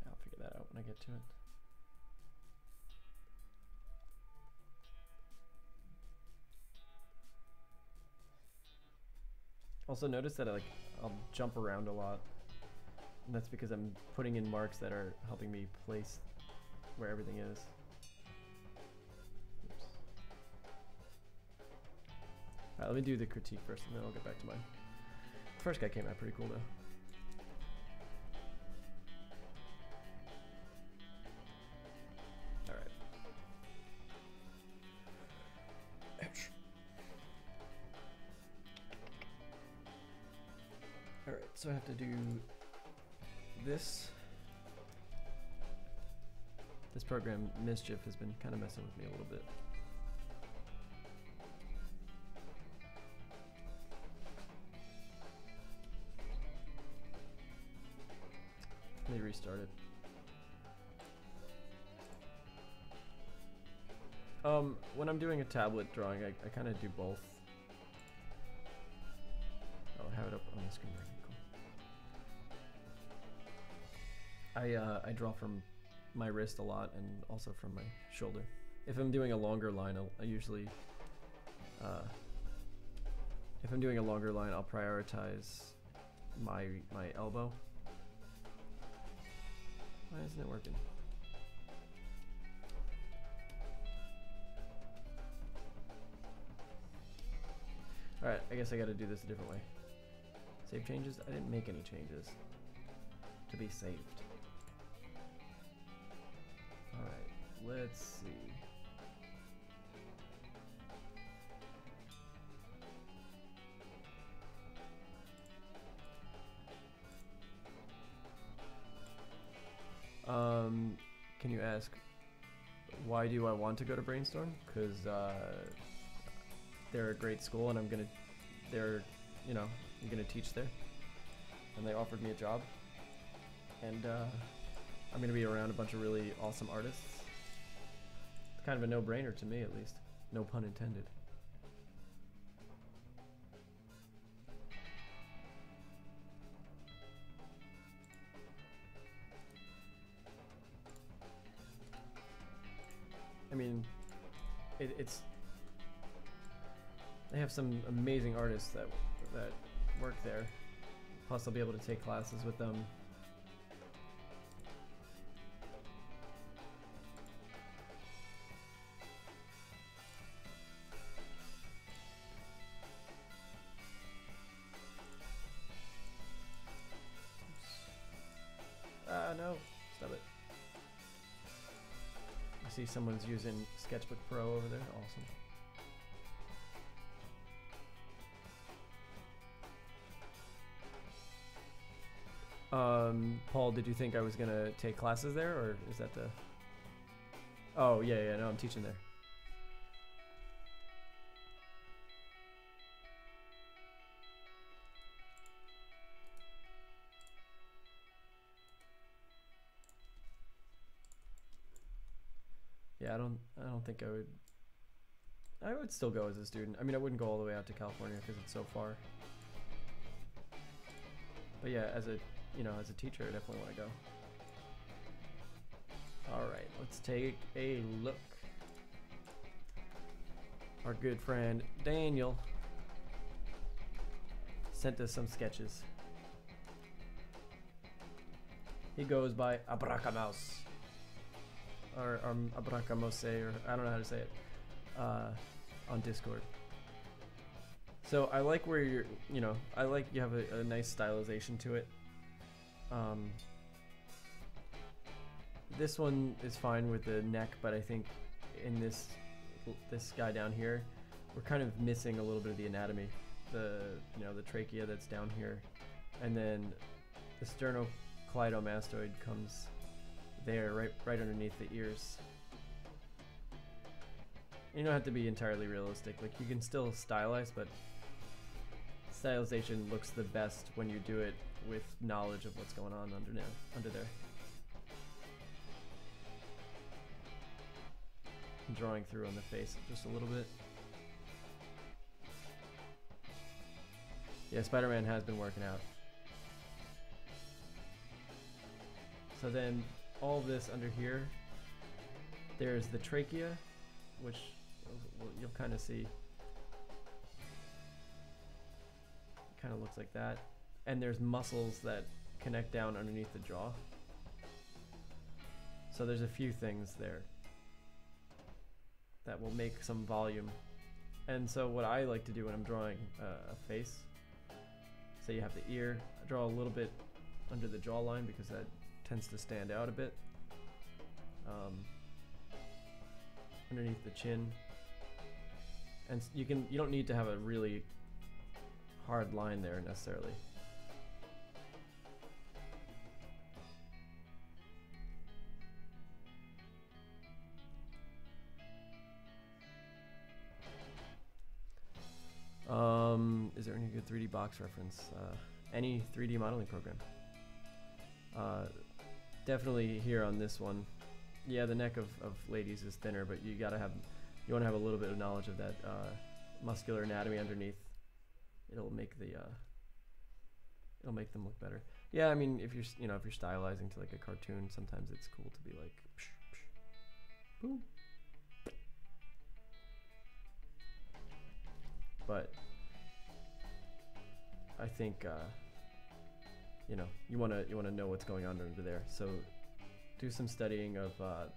I'll figure that out when I get to it. Also notice that I'll jump around a lot, and that's because I'm putting in marks that are helping me place where everything is. Oops. Alright, let me do the critique first, and then I'll get back to mine. First guy came out pretty cool though. Alright. Ouch. Alright, so I have to do this. This program, Mischief, has been kind of messing with me a little bit. Let me restart it. When I'm doing a tablet drawing, I kind of do both. I'll have it up on the screen. Cool. I draw from my wrist a lot and also from my shoulder. If I'm doing a longer line, I usually, if I'm doing a longer line, I'll prioritize my elbow. Why isn't it working? Alright, I guess I gotta do this a different way. Save changes? I didn't make any changes to be saved. Alright, let's see. Can you ask, why do I want to go to Brainstorm? Because they're a great school, and I'm gonna teach there, and they offered me a job, and I'm gonna be around a bunch of really awesome artists. It's kind of a no-brainer to me, at least. No pun intended. I mean, it's they have some amazing artists that work there. Plus, I'll be able to take classes with them. No, stop it. I see someone's using Sketchbook Pro over there. Awesome. Paul, did you think I was gonna take classes there, or is that the... Oh, yeah, no, I'm teaching there. Yeah, I don't think I would still go as a student. I mean, I wouldn't go all the way out to California because it's so far. But yeah, as a teacher, I definitely want to go. All right, let's take a look. Our good friend Daniel sent us some sketches. He goes by Abracamouse, or Abracamose, or I don't know how to say it, on Discord. So I like where you're, I like you have a nice stylization to it. This one is fine with the neck, but I think in this guy down here, we're kind of missing a little bit of the anatomy. The trachea that's down here, and then the sternocleidomastoid comes there, right underneath the ears. You don't have to be entirely realistic. Like, you can still stylize, but stylization looks the best when you do it with knowledge of what's going on under there. I'm drawing through on the face just a little bit. Yeah, Spider-Man has been working out. So then all this under here, there's the trachea, which you'll kind of see. Kind of looks like that. And there's muscles that connect down underneath the jaw. So there's a few things there that will make some volume. And so what I like to do when I'm drawing a face, say you have the ear, I draw a little bit under the jawline because that tends to stand out a bit. Underneath the chin. And you don't need to have a really hard line there necessarily. Is there any good 3D box reference? Any 3D modeling program. Definitely here on this one. Yeah, the neck of ladies is thinner, but you want to have a little bit of knowledge of that muscular anatomy underneath. It'll make them look better. Yeah, I mean, if you're stylizing to like a cartoon, sometimes it's cool to be like, psh, psh, boom. But I think you want to know what's going on under there. So do some studying of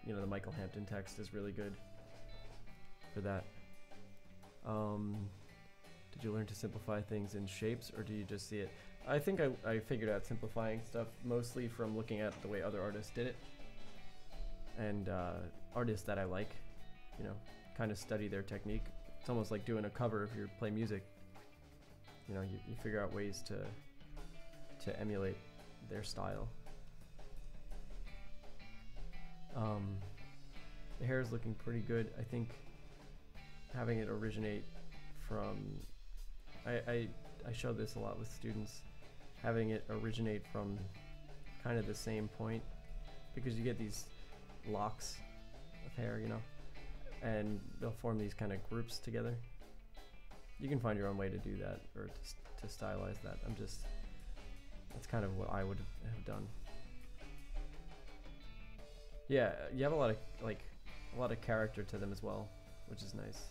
the Michael Hampton text is really good for that. Did you learn to simplify things in shapes, or do you just see it? I think I figured out simplifying stuff mostly from looking at the way other artists did it, and artists that I like, kind of study their technique. It's almost like doing a cover if you play music. You figure out ways to emulate their style. The hair is looking pretty good. I think having it originate from, I show this a lot with students, having it originate from kind of the same point, because you get these locks of hair, and they'll form these kind of groups together. You can find your own way to do that, or to stylize that. That's kind of what I would have done. Yeah, you have a lot of character to them as well, which is nice.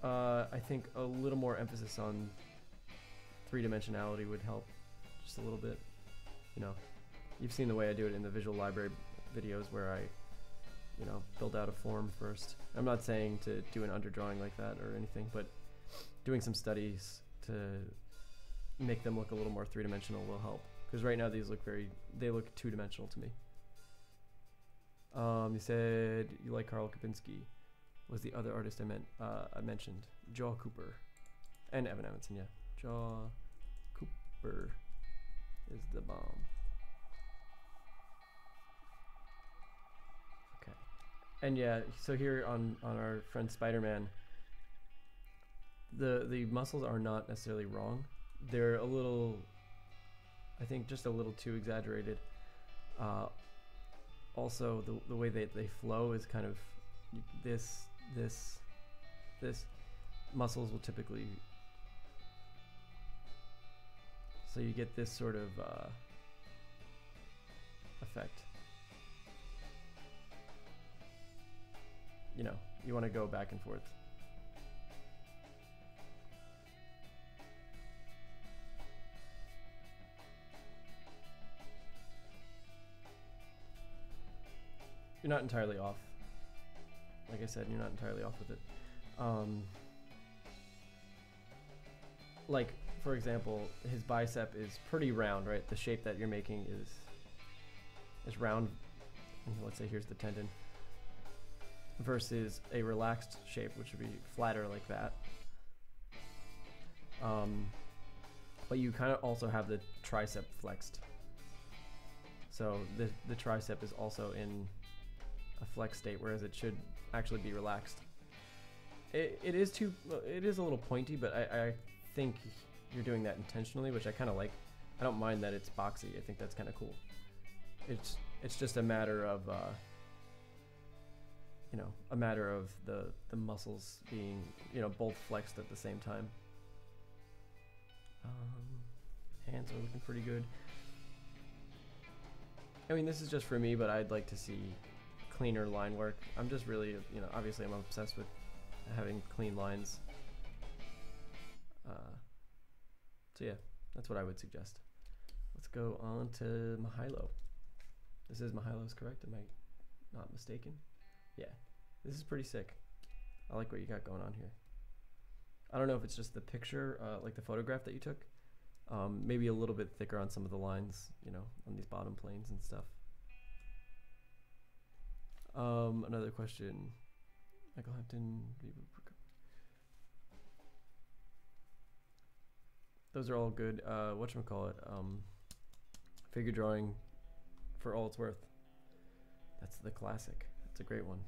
I think a little more emphasis on three-dimensionality would help just a little bit. You've seen the way I do it in the visual library videos where I build out a form first. I'm not saying to do an underdrawing like that or anything, but doing some studies to make them look a little more three-dimensional will help. Because right now they look two-dimensional to me. You said you like Karl Kapinski. Was the other artist I mentioned? Jaw Cooper. And Evan Evanson, yeah. Jaw Cooper is the bomb. Okay. And yeah, so here on our friend Spider-Man, the muscles are not necessarily wrong. They're a little I think just a little too exaggerated. Also, the way that they flow is kind of this muscles will typically, so you get this sort of effect. You know, you want to go back and forth. You're not entirely off. Like I said, you're not entirely off with it. Like, for example, his bicep is pretty round, right? The shape that you're making is round. And let's say here's the tendon. Versus a relaxed shape, which would be flatter like that. But you kind of also have the tricep flexed. So the tricep is also in a flex state, whereas it should actually be relaxed. It is a little pointy, but I think you're doing that intentionally, which I kind of like. I don't mind that it's boxy. I think that's kind of cool. It's just a matter of you know, a matter of the muscles being, you know, both flexed at the same time. Hands are looking pretty good. I mean, this is just for me, but I'd like to see cleaner line work. I'm just really, you know, obviously I'm obsessed with having clean lines. So yeah, that's what I would suggest. Let's go on to Mahilo. This is Mahilo's, correct? Am I not mistaken? Yeah, this is pretty sick. I like what you got going on here. I don't know if it's just the picture, like the photograph that you took. Maybe a little bit thicker on some of the lines, you know, on these bottom planes and stuff. Another question. Michael Hampton. Those are all good. Whatchamacallit? Figure drawing for all it's worth. That's the classic. That's a great one.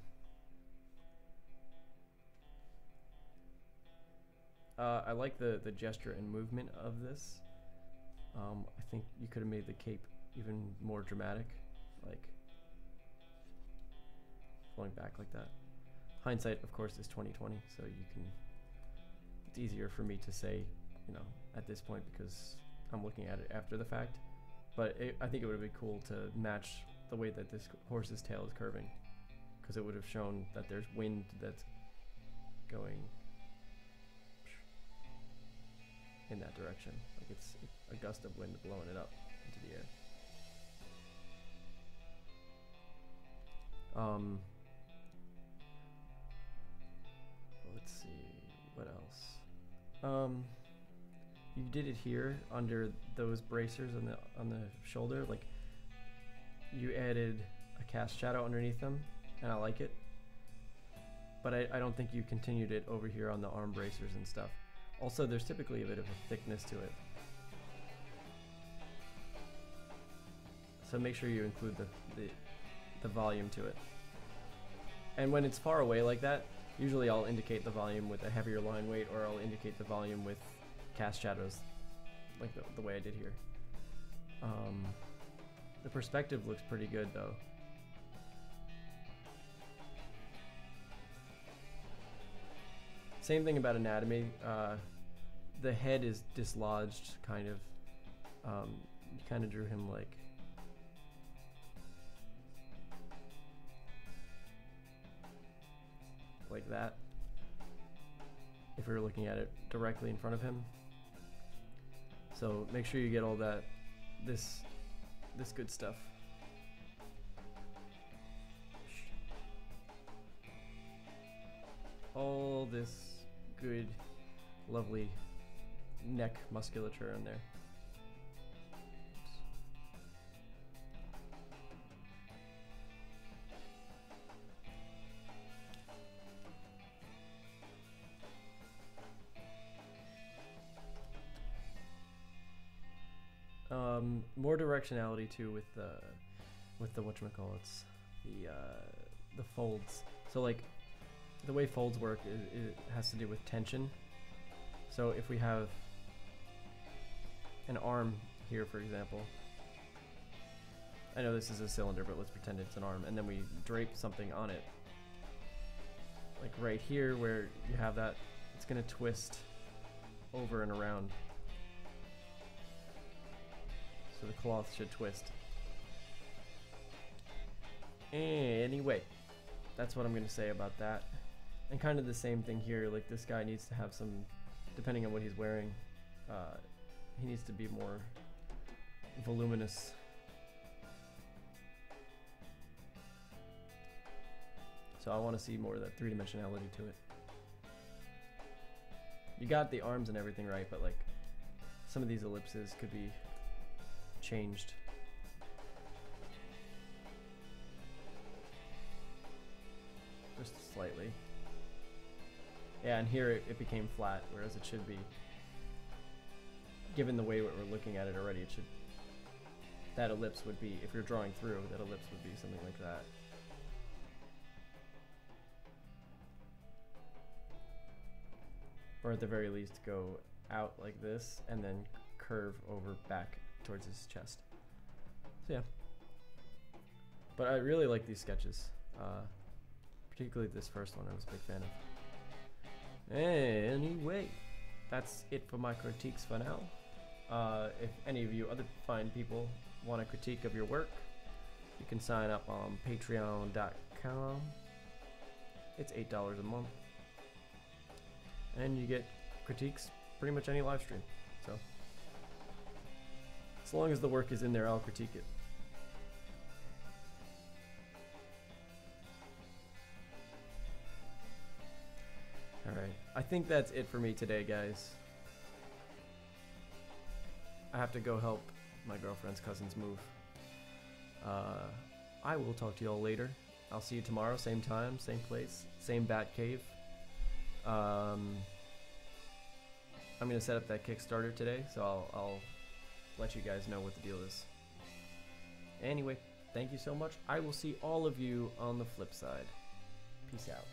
I like the gesture and movement of this. I think you could have made the cape even more dramatic, like flowing back like that. Hindsight, of course, is 20/20, so you can. It's easier for me to say, you know, at this point because I'm looking at it after the fact. But I think it would have been cool to match the way that this horse's tail is curving, because it would have shown that there's wind that's going in that direction, like it's a gust of wind blowing it up into the air. Let's see what else. You did it here under those bracers on the shoulder, like you added a cast shadow underneath them, and I like it. But I don't think you continued it over here on the arm bracers and stuff. Also, there's typically a bit of a thickness to it. So make sure you include the volume to it. And when it's far away like that, usually I'll indicate the volume with a heavier line weight, or I'll indicate the volume with cast shadows, like the way I did here. The perspective looks pretty good though. Same thing about anatomy. The head is dislodged, kind of. You kind of drew him like that, if we were looking at it directly in front of him. So make sure you get all that, this good stuff. All this good, lovely neck musculature in there. More directionality too with the whatchamacallits, the folds. So like the way folds work, it has to do with tension. So if we have an arm here, for example. I know this is a cylinder, but let's pretend it's an arm, and then we drape something on it. Like right here where you have that, it's gonna twist over and around. So the cloth should twist. Anyway, that's what I'm gonna say about that. And kind of the same thing here, like this guy needs to have some, depending on what he's wearing, he needs to be more voluminous. So I want to see more of that three-dimensionality to it. You got the arms and everything right, but like some of these ellipses could be changed. Just slightly. Yeah, and here it became flat, whereas it should be, given the way we're looking at it already, it should, that ellipse would be, if you're drawing through, that ellipse would be something like that. Or at the very least go out like this and then curve over back towards his chest. So yeah. But I really like these sketches. Particularly this first one I was a big fan of. Anyway, that's it for my critiques for now. If any of you other fine people want a critique of your work, you can sign up on patreon.com. It's $8 a month. And you get critiques pretty much any live stream. So as long as the work is in there, I'll critique it. Alright, I think that's it for me today, guys. I have to go help my girlfriend's cousins move. I will talk to y'all later. I'll see you tomorrow, same time, same place, same bat cave. I'm gonna set up that Kickstarter today, so I'll let you guys know what the deal is. Anyway, thank you so much. I will see all of you on the flip side. Peace out.